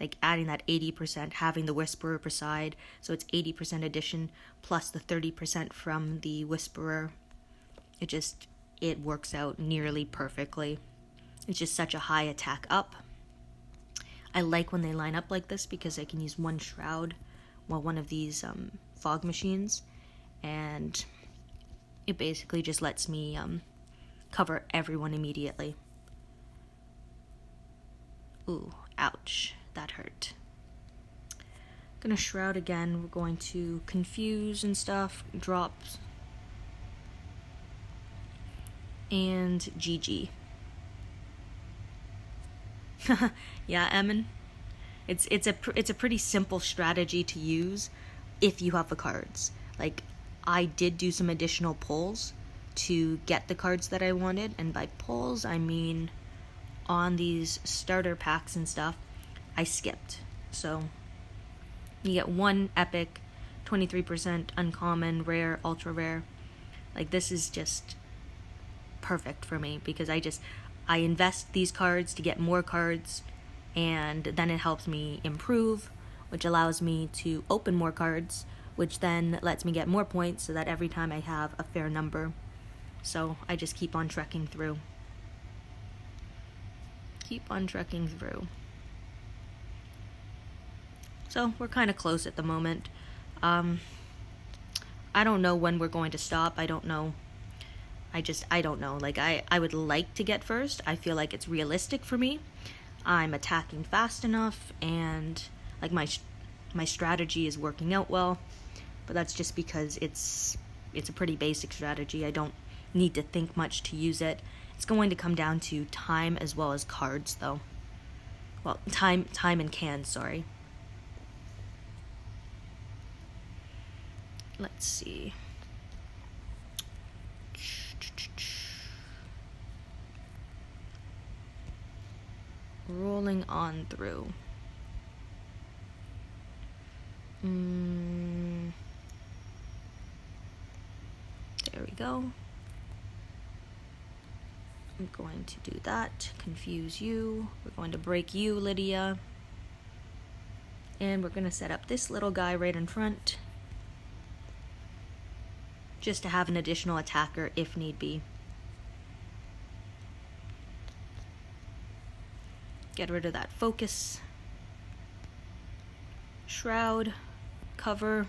like, adding that 80%, having the Whisperer per side, so it's 80% addition plus the 30% from the Whisperer. It works out nearly perfectly. It's just such a high attack up. I like when they line up like this because I can use one shroud while one of these fog machines, and it basically just lets me cover everyone immediately. Ooh, ouch, that hurt. Gonna shroud again. We're going to confuse and stuff, drops, and GG. Yeah, Emin. It's a pretty simple strategy to use if you have the cards. Like, I did do some additional pulls to get the cards that I wanted, and by pulls I mean on these starter packs and stuff, I skipped. So you get one epic, 23% uncommon, rare, ultra rare. Like, this is just perfect for me because I invest these cards to get more cards, and then it helps me improve, which allows me to open more cards, which then lets me get more points so that every time I have a fair number. So I just keep on trekking through. So we're kind of close at the moment. I don't know when we're going to stop. I don't know. I don't know. Like, I would like to get first. I feel like it's realistic for me. I'm attacking fast enough, and like my strategy is working out well. But that's just because it's a pretty basic strategy. I don't need to think much to use it. It's going to come down to time as well as cards, though. Well, time and cans, sorry. Let's see. Rolling on through. There we go. I'm going to do that. Confuse you. We're going to break you, Lydia. And we're going to set up this little guy right in front, just to have an additional attacker if need be. Get rid of that focus. Shroud. Cover.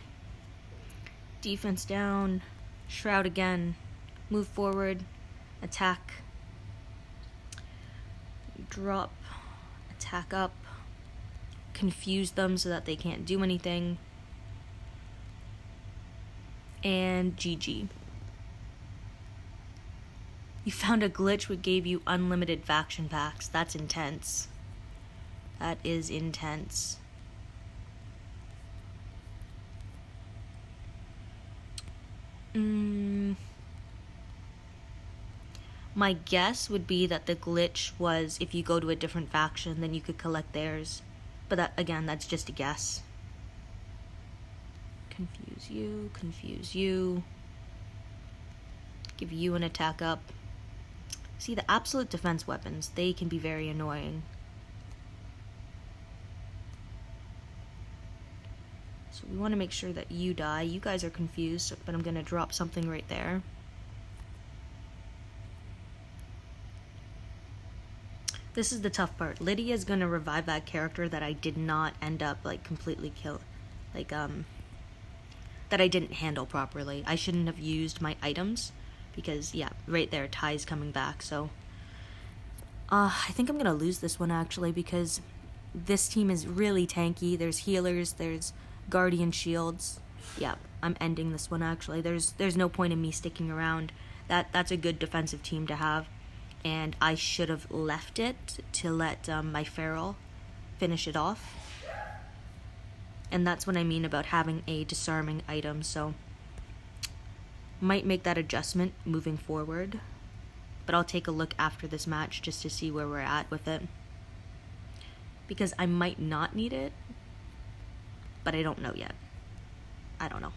Defense down. Shroud again. Move forward. Attack. Drop. Attack up. Confuse them so that they can't do anything. And GG. You found a glitch which gave you unlimited faction packs. That's intense. That is intense. My guess would be that the glitch was if you go to a different faction, then you could collect theirs. But that, again, that's just a guess. Confuse you, confuse you. Give you an attack up. See, the absolute defense weapons, they can be very annoying. So we want to make sure that you die. You guys are confused, but I'm going to drop something right there. This is the tough part. Lydia's going to revive that character that I did not end up, like, completely kill. Like, that I didn't handle properly. I shouldn't have used my items because, yeah, right there, Ty's coming back. So, I think I'm going to lose this one, actually, because this team is really tanky. There's healers, there's guardian shields. Yeah, I'm ending this one, actually. There's no point in me sticking around. That's a good defensive team to have, and I should have left it to let my feral finish it off. And that's what I mean about having a disarming item, so might make that adjustment moving forward. But I'll take a look after this match just to see where we're at with it. because I might not need it, but I don't know yet. I don't know.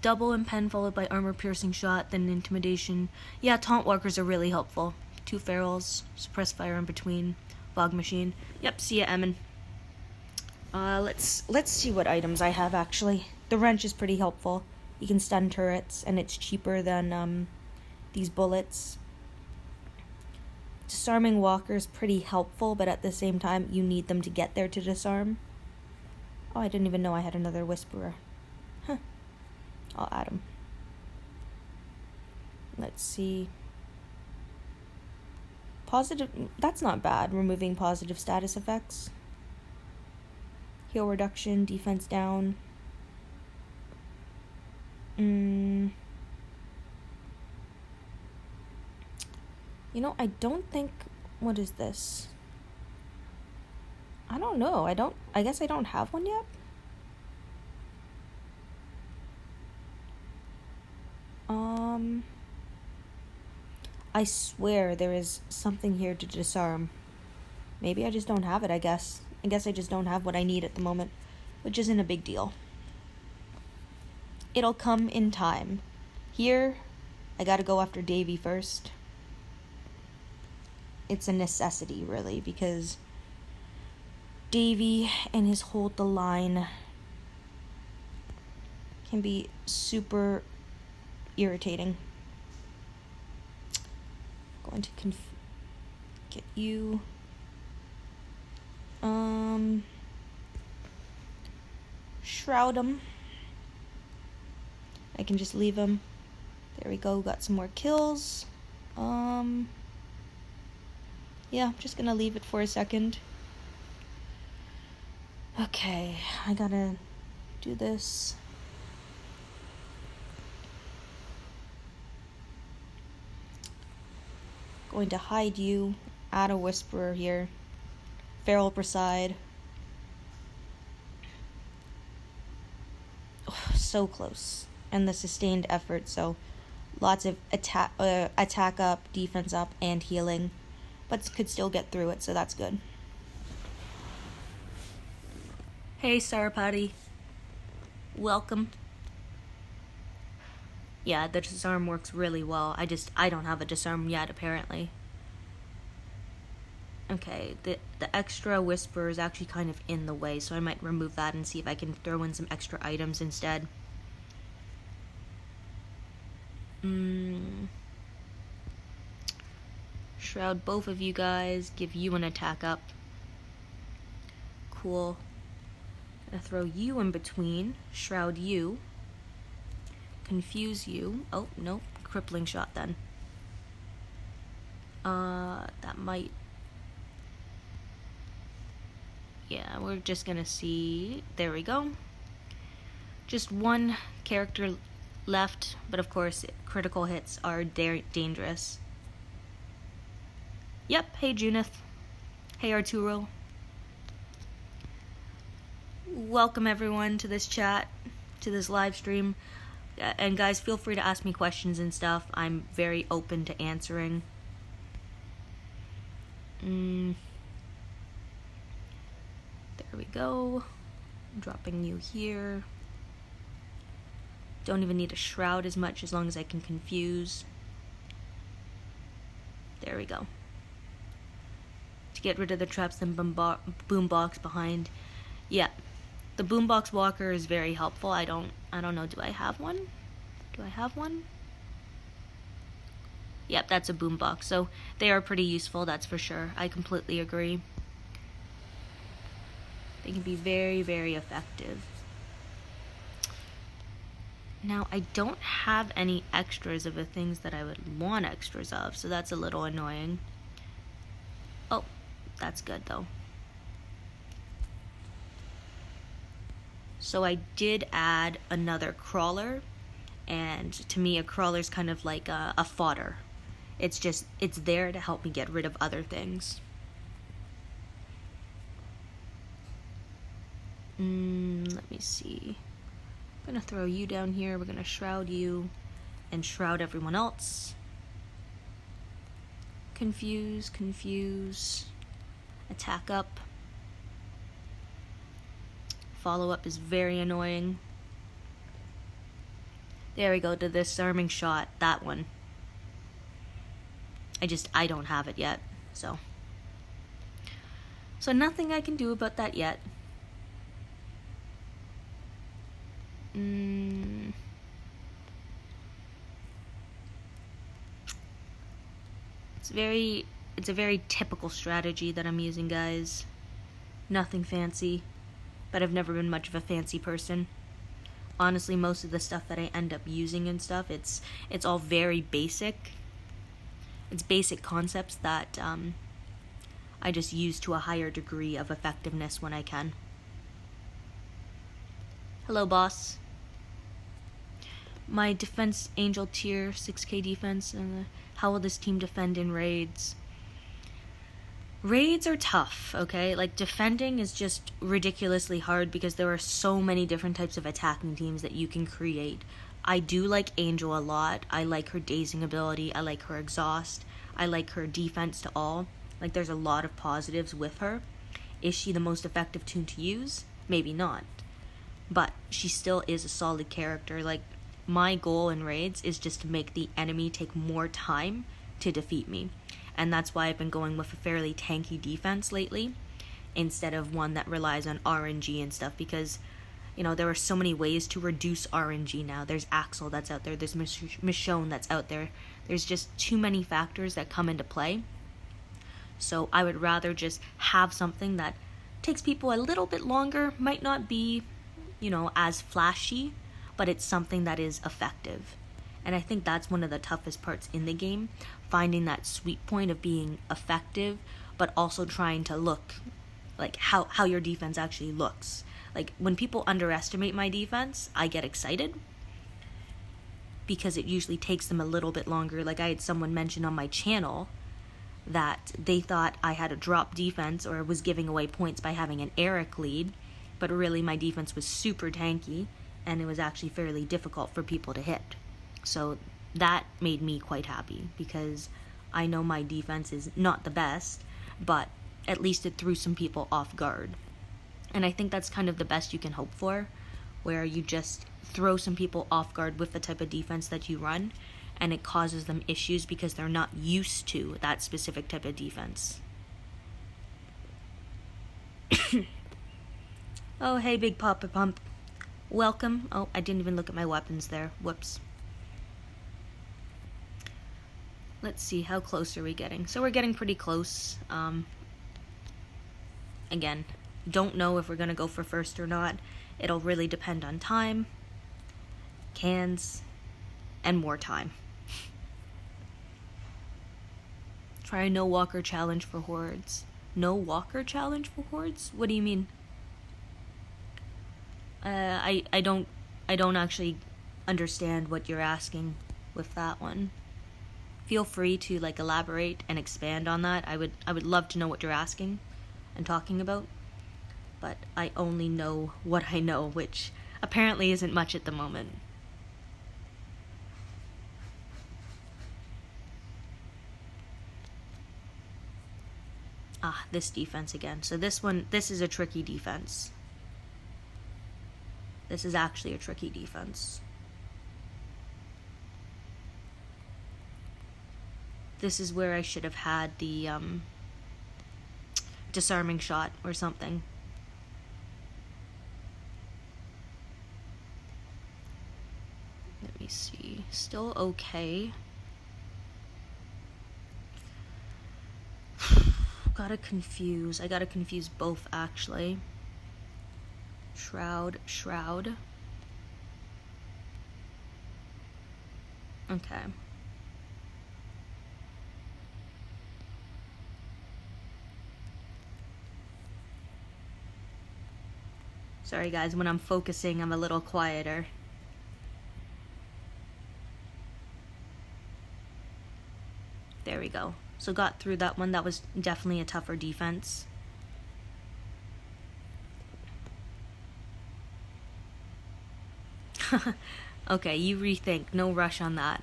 Double and pen followed by armor piercing shot, then intimidation. Yeah, taunt walkers are really helpful. 2 ferals, suppress fire in between, fog machine. Yep, see ya, Emin. Let's see what items I have actually. The wrench is pretty helpful. You can stun turrets, and it's cheaper than these bullets. Disarming walker is pretty helpful, but at the same time, you need them to get there to disarm. Oh, I didn't even know I had another whisperer. Huh. I'll add him. Let's see. Positive, that's not bad. Removing positive status effects. Heal reduction, defense down. You know, I don't think, what is this? I don't know. I guess I don't have one yet. I swear there is something here to disarm. Maybe I just don't have it, I guess. I guess I just don't have what I need at the moment, which isn't a big deal. It'll come in time. Here, I gotta go after Davy first. It's a necessity, really, because Davy and his hold the line can be super irritating. Going to get you. Shroud him. I can just leave him. There we go. Got some more kills. Yeah, I'm just gonna leave it for a second. Okay, I gotta do this. Going to hide you. Add a whisperer here. Feral preside. Oh, so close. And the sustained effort, so lots of attack up, defense up, and healing. But could still get through it, so that's good. Hey, Sarapati. Welcome. Yeah, the disarm works really well. I don't have a disarm yet, apparently. Okay, the extra whisper is actually kind of in the way, so I might remove that and see if I can throw in some extra items instead. Shroud both of you guys, give you an attack up. Cool. Gonna throw you in between, shroud you. Confuse you. Oh, nope. Crippling shot then. That might... Yeah, we're just gonna see... There we go. Just one character left, but of course, critical hits are dangerous. Yep, hey Junith. Hey Arturo. Welcome everyone to this chat, to this live stream. And guys, feel free to ask me questions and stuff. I'm very open to answering. There we go. Dropping you here. Don't even need a shroud as much as long as I can confuse. There we go. To get rid of the traps, then boombox behind. Yeah. The boombox walker is very helpful. I don't know, do I have one? Do I have one? Yep, that's a boombox. So they are pretty useful, that's for sure. I completely agree. They can be very, very effective. Now, I don't have any extras of the things that I would want extras of, so that's a little annoying. Oh, that's good though. So I did add another crawler, and to me a crawler is kind of like a fodder. It's there to help me get rid of other things. Let me see. I'm gonna throw you down here, we're gonna shroud you, and shroud everyone else. Confuse, confuse. Attack up. Follow up is very annoying. There we go, to the disarming shot, that one. I don't have it yet, so. So nothing I can do about that yet. It's a very typical strategy that I'm using, guys. Nothing fancy, but I've never been much of a fancy person. Honestly, most of the stuff that I end up using and stuff, it's all very basic. It's basic concepts that I just use to a higher degree of effectiveness when I can. Hello, boss. My defense angel tier, 6k defense, and how will this team defend in raids? Raids are tough, okay? Like, defending is just ridiculously hard because there are so many different types of attacking teams that you can create. I do like Angel a lot. I like her dazing ability. I like her exhaust. I like her defense to all. Like, there's a lot of positives with her. Is she the most effective toon to use? Maybe not. But she still is a solid character. Like, my goal in raids is just to make the enemy take more time to defeat me. And that's why I've been going with a fairly tanky defense lately, instead of one that relies on RNG and stuff, because, you know, there are so many ways to reduce RNG now. There's Axel that's out there, there's Michonne that's out there. There's just too many factors that come into play. So I would rather just have something that takes people a little bit longer, might not be, you know, as flashy, but it's something that is effective. And I think that's one of the toughest parts in the game, finding that sweet point of being effective, but also trying to look like how your defense actually looks. Like, when people underestimate my defense, I get excited because it usually takes them a little bit longer. Like, I had someone mention on my channel that they thought I had a drop defense or was giving away points by having an Eric lead, but really my defense was super tanky and it was actually fairly difficult for people to hit. So that made me quite happy because I know my defense is not the best, but at least it threw some people off guard. And I think that's kind of the best you can hope for, where you just throw some people off guard with the type of defense that you run, and it causes them issues because they're not used to that specific type of defense. Oh, hey, Big Papa Pump. Welcome. Oh, I didn't even look at my weapons there. Whoops. Let's see, how close are we getting? So we're getting pretty close. Again, don't know if we're going to go for first or not. It'll really depend on time, cans, and more time. Try a no walker challenge for Hordes. No walker challenge for Hordes? What do you mean? I don't actually understand what you're asking with that one. Feel free to like elaborate and expand on that. I would love to know what you're asking and talking about. But I only know what I know, which apparently isn't much at the moment. Ah, this defense again. So this is a tricky defense. This is actually a tricky defense. This is where I should have had the disarming shot or something. Let me see. Still okay. I gotta confuse both, actually. Shroud. Okay. Sorry guys, when I'm focusing, I'm a little quieter. There we go. So got through that one. That was definitely a tougher defense. Okay, you rethink. No rush on that.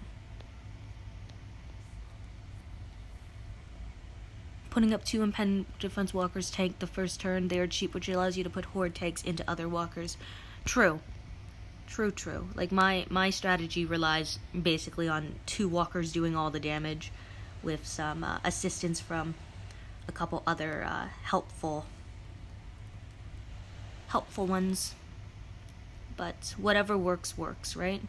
Putting up 2 impend defense walkers tank the first turn. They are cheap, which allows you to put horde tanks into other walkers. True. True. Like, my strategy relies basically on 2 walkers doing all the damage with some assistance from a couple other helpful ones. But whatever works, right?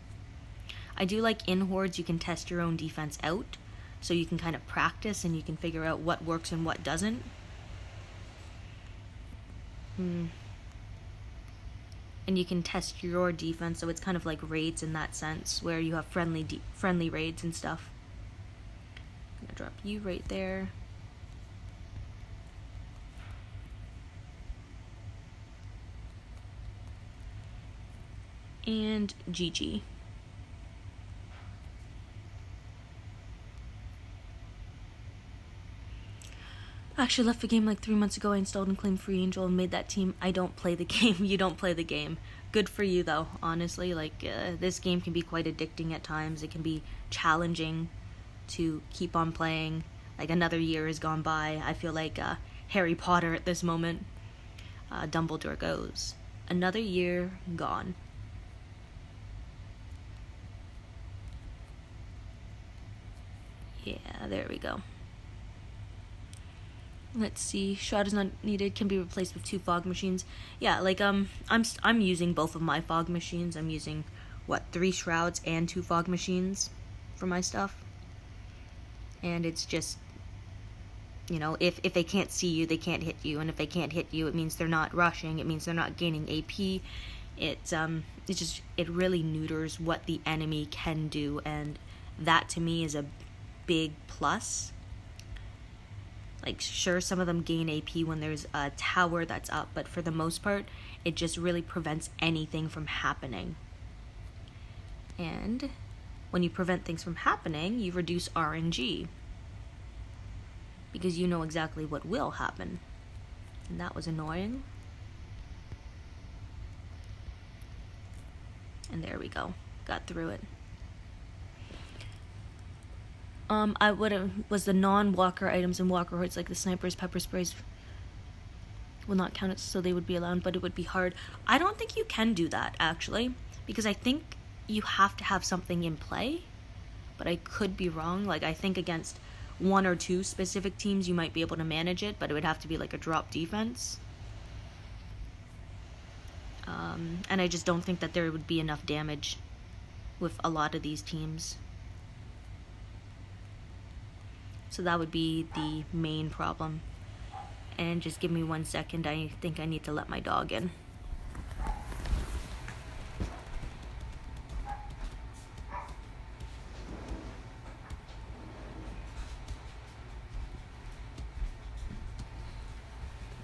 I do like in hordes you can test your own defense out, so you can kind of practice and you can figure out what works and what doesn't. And you can test your defense, so it's kind of like raids in that sense, where you have friendly raids and stuff. I'm gonna drop you right there. And GG. I actually left the game like 3 months ago. I installed and claimed Free Angel and made that team. I don't play the game. You don't play the game. Good for you, though, honestly. Like, this game can be quite addicting at times. It can be challenging to keep on playing. Like, another year has gone by. I feel like Harry Potter at this moment. Dumbledore goes. Another year gone. Yeah, there we go. Let's see. Shroud is not needed. Can be replaced with 2 fog machines. Yeah, like I'm using both of my fog machines. I'm using 3 shrouds and 2 fog machines for my stuff. And it's just, you know, if they can't see you, they can't hit you, and if they can't hit you, it means they're not rushing. It means they're not gaining AP. It really neuters what the enemy can do, and that to me is a big plus. Like, sure, some of them gain AP when there's a tower that's up, but for the most part, it just really prevents anything from happening. And when you prevent things from happening, you reduce RNG, because you know exactly what will happen. And that was annoying. And there we go. Got through it. Was the non-walker items in walker hordes, like the snipers, pepper sprays, will not count it, so they would be allowed, but it would be hard. I don't think you can do that, actually, because I think you have to have something in play, but I could be wrong. Like, I think against 1 or 2 specific teams you might be able to manage it, but it would have to be like a drop defense. And I just don't think that there would be enough damage with a lot of these teams. So that would be the main problem. And just give me 1 second. I think I need to let my dog in.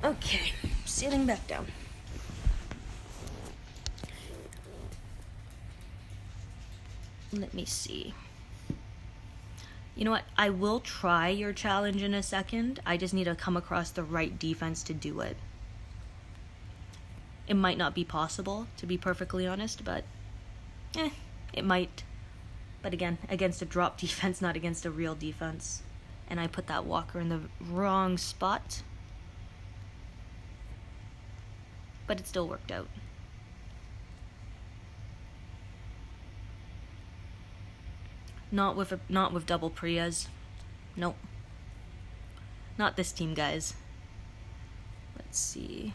Okay, sitting back down. Let me see. You know what? I will try your challenge in a second. I just need to come across the right defense to do it. It might not be possible, to be perfectly honest, but it might. But again, against a drop defense, not against a real defense. And I put that walker in the wrong spot. But it still worked out. Not with double Prias. Nope. Not this team, guys. Let's see.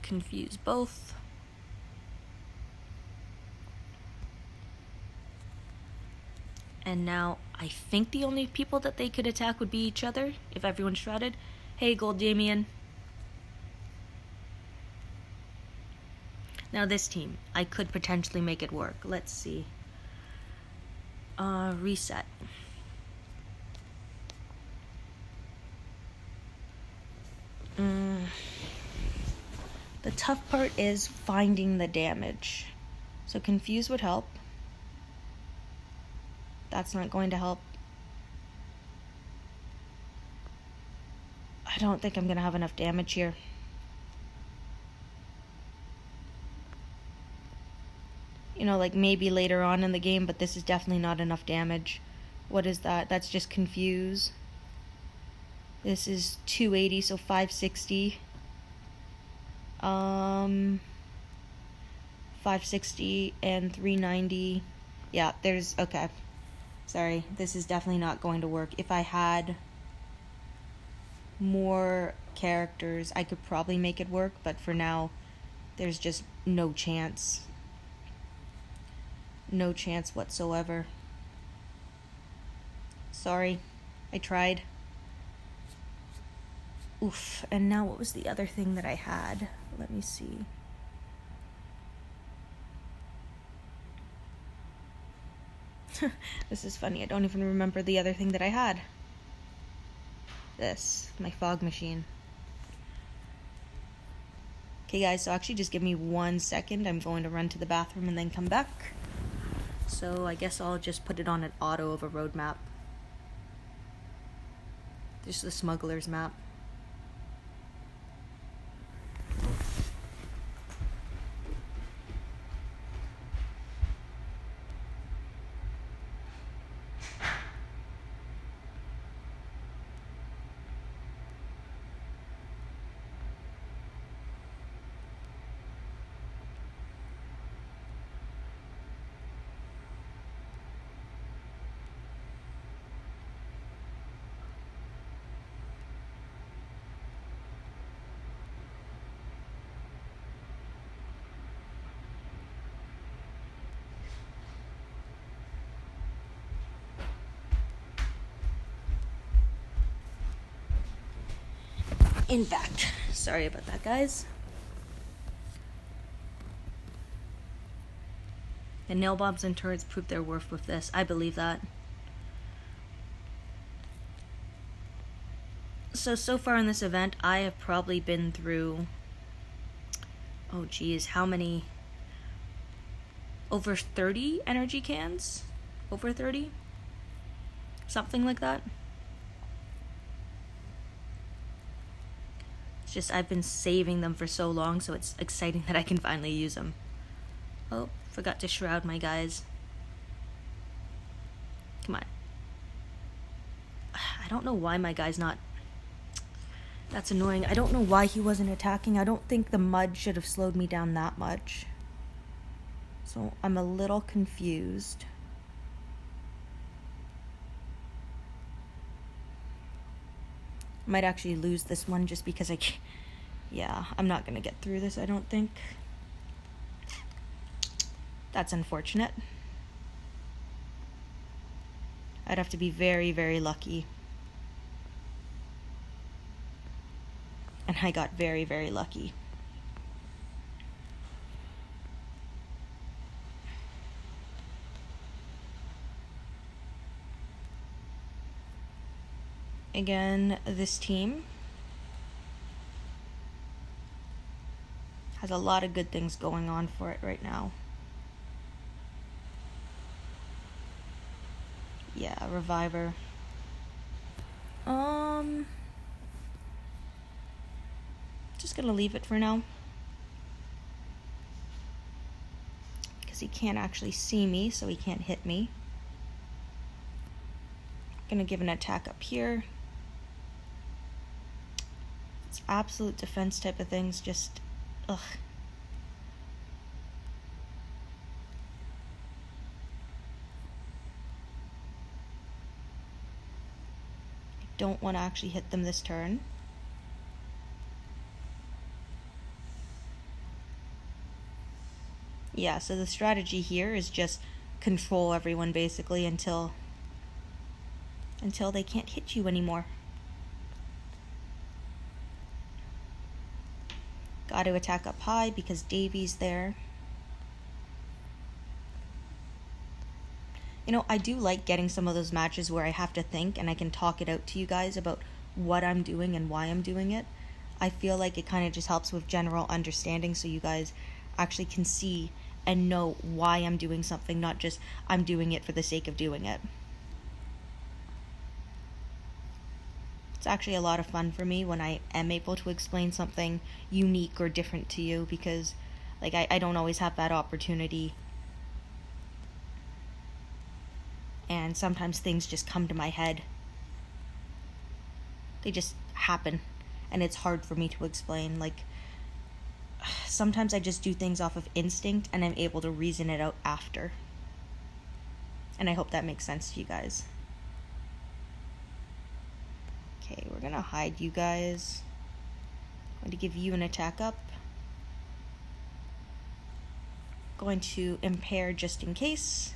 Confuse both. And now I think the only people that they could attack would be each other if everyone shrouded. Hey, Gold Damien. Now this team, I could potentially make it work. Let's see. Reset. The tough part is finding the damage. So confuse would help. That's not going to help. I don't think I'm going to have enough damage here. You know, like maybe later on in the game, but this is definitely not enough damage. What is that? That's just confuse. This is 280, so 560. 560 and 390. Yeah, there's, okay. Sorry, this is definitely not going to work. If I had more characters, I could probably make it work, but for now, there's just no chance. No chance whatsoever. Sorry, I tried. Oof, and now what was the other thing that I had? Let me see. This is funny, I don't even remember the other thing that I had. This, my fog machine. Okay guys, so actually just give me 1 second. I'm going to run to the bathroom and then come back. So I guess I'll just put it on an auto of a road map. Just the smuggler's map. In fact, sorry about that, guys. The nail bombs and turrets prove their worth with this. I believe that. So far in this event, I have probably been through, oh geez, how many? Over 30 energy cans? Over 30? Something like that. It's just I've been saving them for so long, so it's exciting that I can finally use them. Oh, forgot to shroud my guys. Come on. I don't know why my guy's not... That's annoying. I don't know why he wasn't attacking. I don't think the mud should have slowed me down that much. So I'm a little confused. Might actually lose this one just because I can't... Yeah, I'm not gonna get through this, I don't think. That's unfortunate. I'd have to be very, very lucky. And I got very, very lucky. Again, this team has a lot of good things going on for it right now. Yeah, Reviver. Just gonna leave it for now. Because he can't actually see me, so he can't hit me. Gonna give an attack up here. It's absolute defense type of things, just, ugh. I don't want to actually hit them this turn. Yeah, so the strategy here is just control everyone basically until they can't hit you anymore. Got to attack up high because Davy's there. You know, I do like getting some of those matches where I have to think and I can talk it out to you guys about what I'm doing and why I'm doing it. I feel like it kind of just helps with general understanding so you guys actually can see and know why I'm doing something, not just I'm doing it for the sake of doing it. It's actually a lot of fun for me when I am able to explain something unique or different to you because like I don't always have that opportunity and sometimes things just come to my head. They just happen, and it's hard for me to explain. Like, sometimes I just do things off of instinct, and I'm able to reason it out after. And I hope that makes sense to you guys. Okay, we're gonna hide you guys. I'm going to give you an attack up. Going to impair just in case.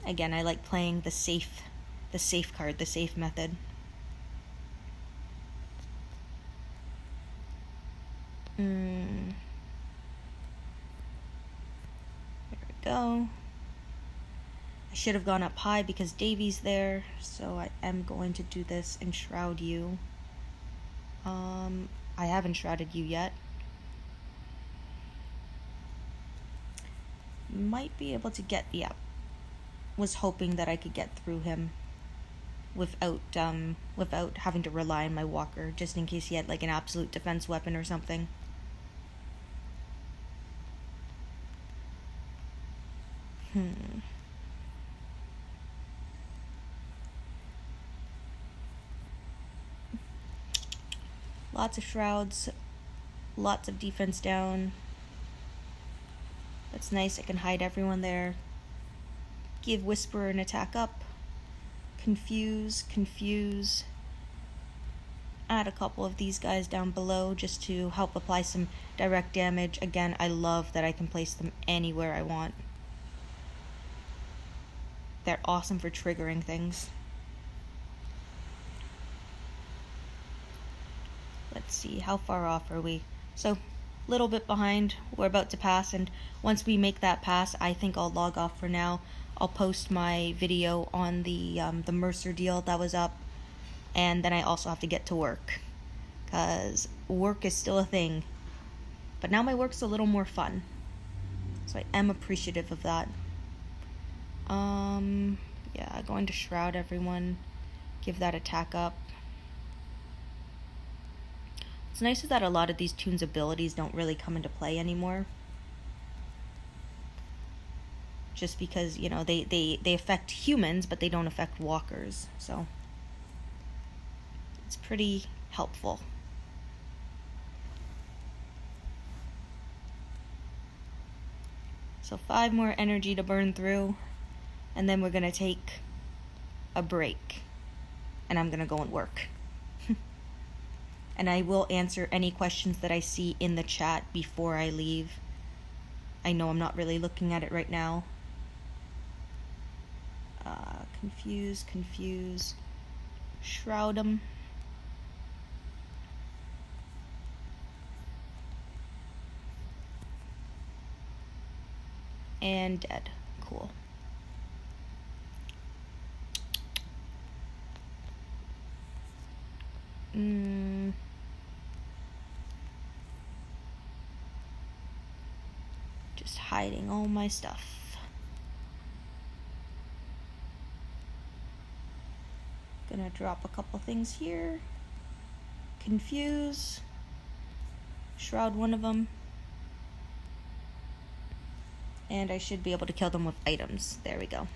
Again, I like playing the safe card, the safe method. There we go. I should have gone up high because Davy's there, so I am going to do this and shroud you. I haven't shrouded you yet. Might be able to get, yeah. Was hoping that I could get through him without having to rely on my walker, just in case he had like an absolute defense weapon or something. Lots of shrouds, lots of defense down. That's nice, I can hide everyone there. Give Whisperer an attack up. Confuse. Add a couple of these guys down below just to help apply some direct damage. Again, I love that I can place them anywhere I want. They're awesome for triggering things. Let's see, how far off are we? So, little bit behind. We're about to pass, and once we make that pass, I think I'll log off for now. I'll post my video on the Mercer deal that was up, and then I also have to get to work, because work is still a thing. But now my work's a little more fun, so I am appreciative of that. Yeah, going to shroud everyone, give that attack up. What's nice is that a lot of these toons' abilities don't really come into play anymore. Just because, you know, they affect humans, but they don't affect walkers. So, it's pretty helpful. So 5 more energy to burn through, and then we're going to take a break. And I'm going to go and work. And I will answer any questions that I see in the chat before I leave. I know I'm not really looking at it right now. Confuse. Shroud them. And dead. Cool. Just hiding all my stuff. Gonna drop a couple things here. Confuse. Shroud one of them. And I should be able to kill them with items. There we go.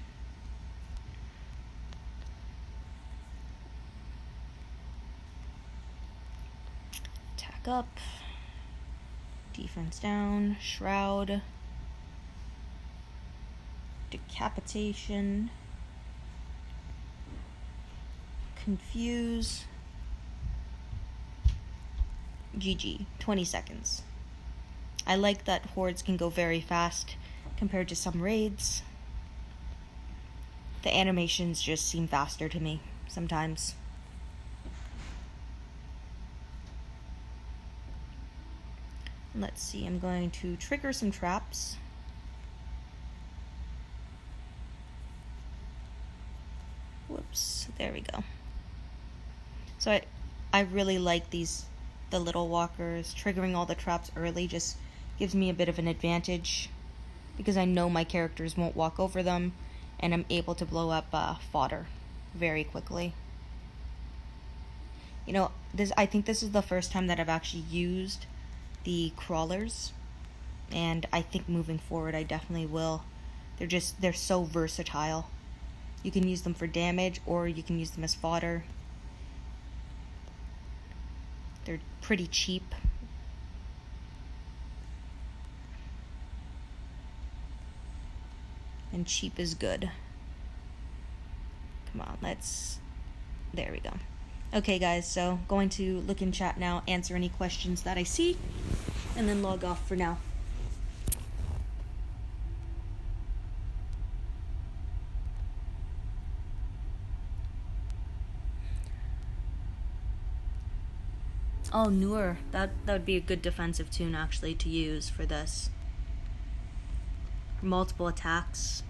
Attack up. Defense down. Shroud. Decapitation. Confuse. GG. 20 seconds. I like that hordes can go very fast compared to some raids. The animations just seem faster to me sometimes. Let's see, I'm going to trigger some traps. Whoops, there we go. So I really like the little walkers. Triggering all the traps early just gives me a bit of an advantage because I know my characters won't walk over them, and I'm able to blow up fodder very quickly. You know, I think this is the first time that I've actually used the crawlers, and I think moving forward I definitely will They're so versatile. You can use them for damage, or you can use them as fodder. They're pretty cheap. And cheap is good. Come on, there we go. Okay guys, so going to look in chat now, answer any questions that I see, and then log off for now. Oh, Nur. That would be a good defensive tune actually to use for this. Multiple attacks,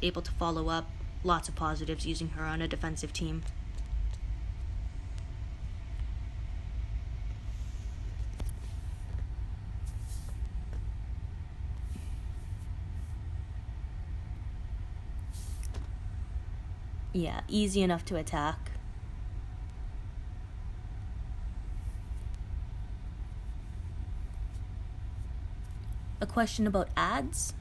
able to follow up, lots of positives using her on a defensive team. Yeah, easy enough to attack. A question about ads?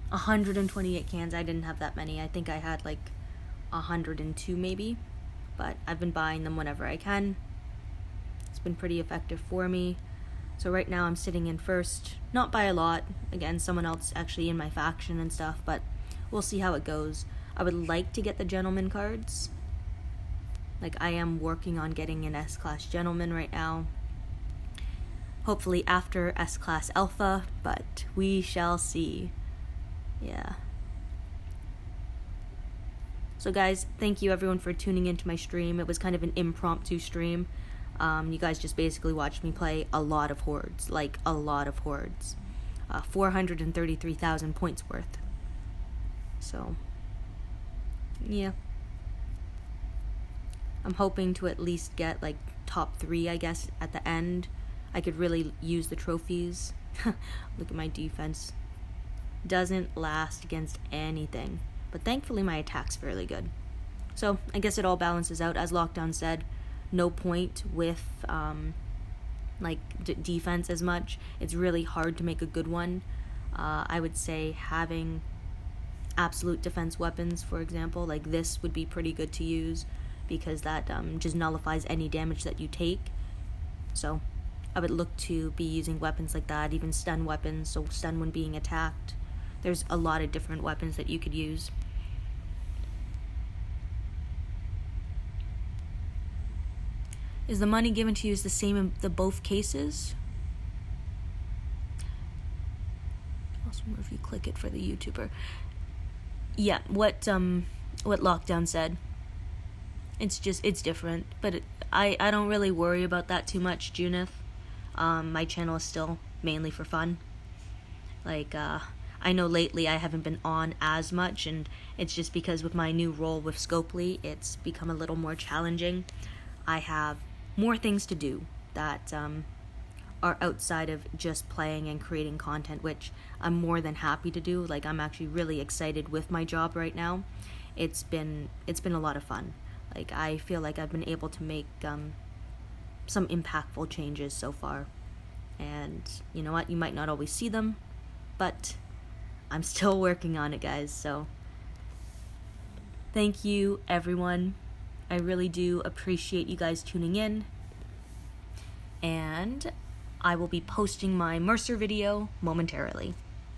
128 cans. I didn't have that many. I think I had like 102 maybe, but I've been buying them whenever I can. It's been pretty effective for me. So right now I'm sitting in first, not by a lot. Again, someone else actually in my faction and stuff, but we'll see how it goes. I would like to get the gentleman cards. Like, I am working on getting an S-Class gentleman right now. Hopefully after S-Class Alpha, but we shall see. Yeah. So guys, thank you everyone for tuning into my stream. It was kind of an impromptu stream. You guys just basically watched me play a lot of Hordes, like a lot of Hordes. 433,000 points worth. So, yeah. I'm hoping to at least get like top 3, I guess, at the end. I could really use the trophies. Look at my defense. Doesn't last against anything. But thankfully my attack's fairly good. So, I guess it all balances out. As Lockdown said, no point with defense as much. It's really hard to make a good one. I would say having absolute defense weapons, for example, like this would be pretty good to use, because that just nullifies any damage that you take. So I would look to be using weapons like that, even stun weapons, so stun when being attacked. There's a lot of different weapons that you could use. Is the money given to you the same in the both cases? Also, if you click it for the YouTuber. Yeah, what Lockdown said. It's different, but I don't really worry about that too much, Junith. My channel is still mainly for fun. Like, I know lately I haven't been on as much, and it's just because with my new role with Scopely, it's become a little more challenging. I have more things to do that are outside of just playing and creating content, which I'm more than happy to do. Like, I'm actually really excited with my job right now. It's been a lot of fun. Like, I feel like I've been able to make some impactful changes so far. And you know what? You might not always see them, but I'm still working on it, guys. So thank you, everyone. I really do appreciate you guys tuning in. And I will be posting my Mercer video momentarily.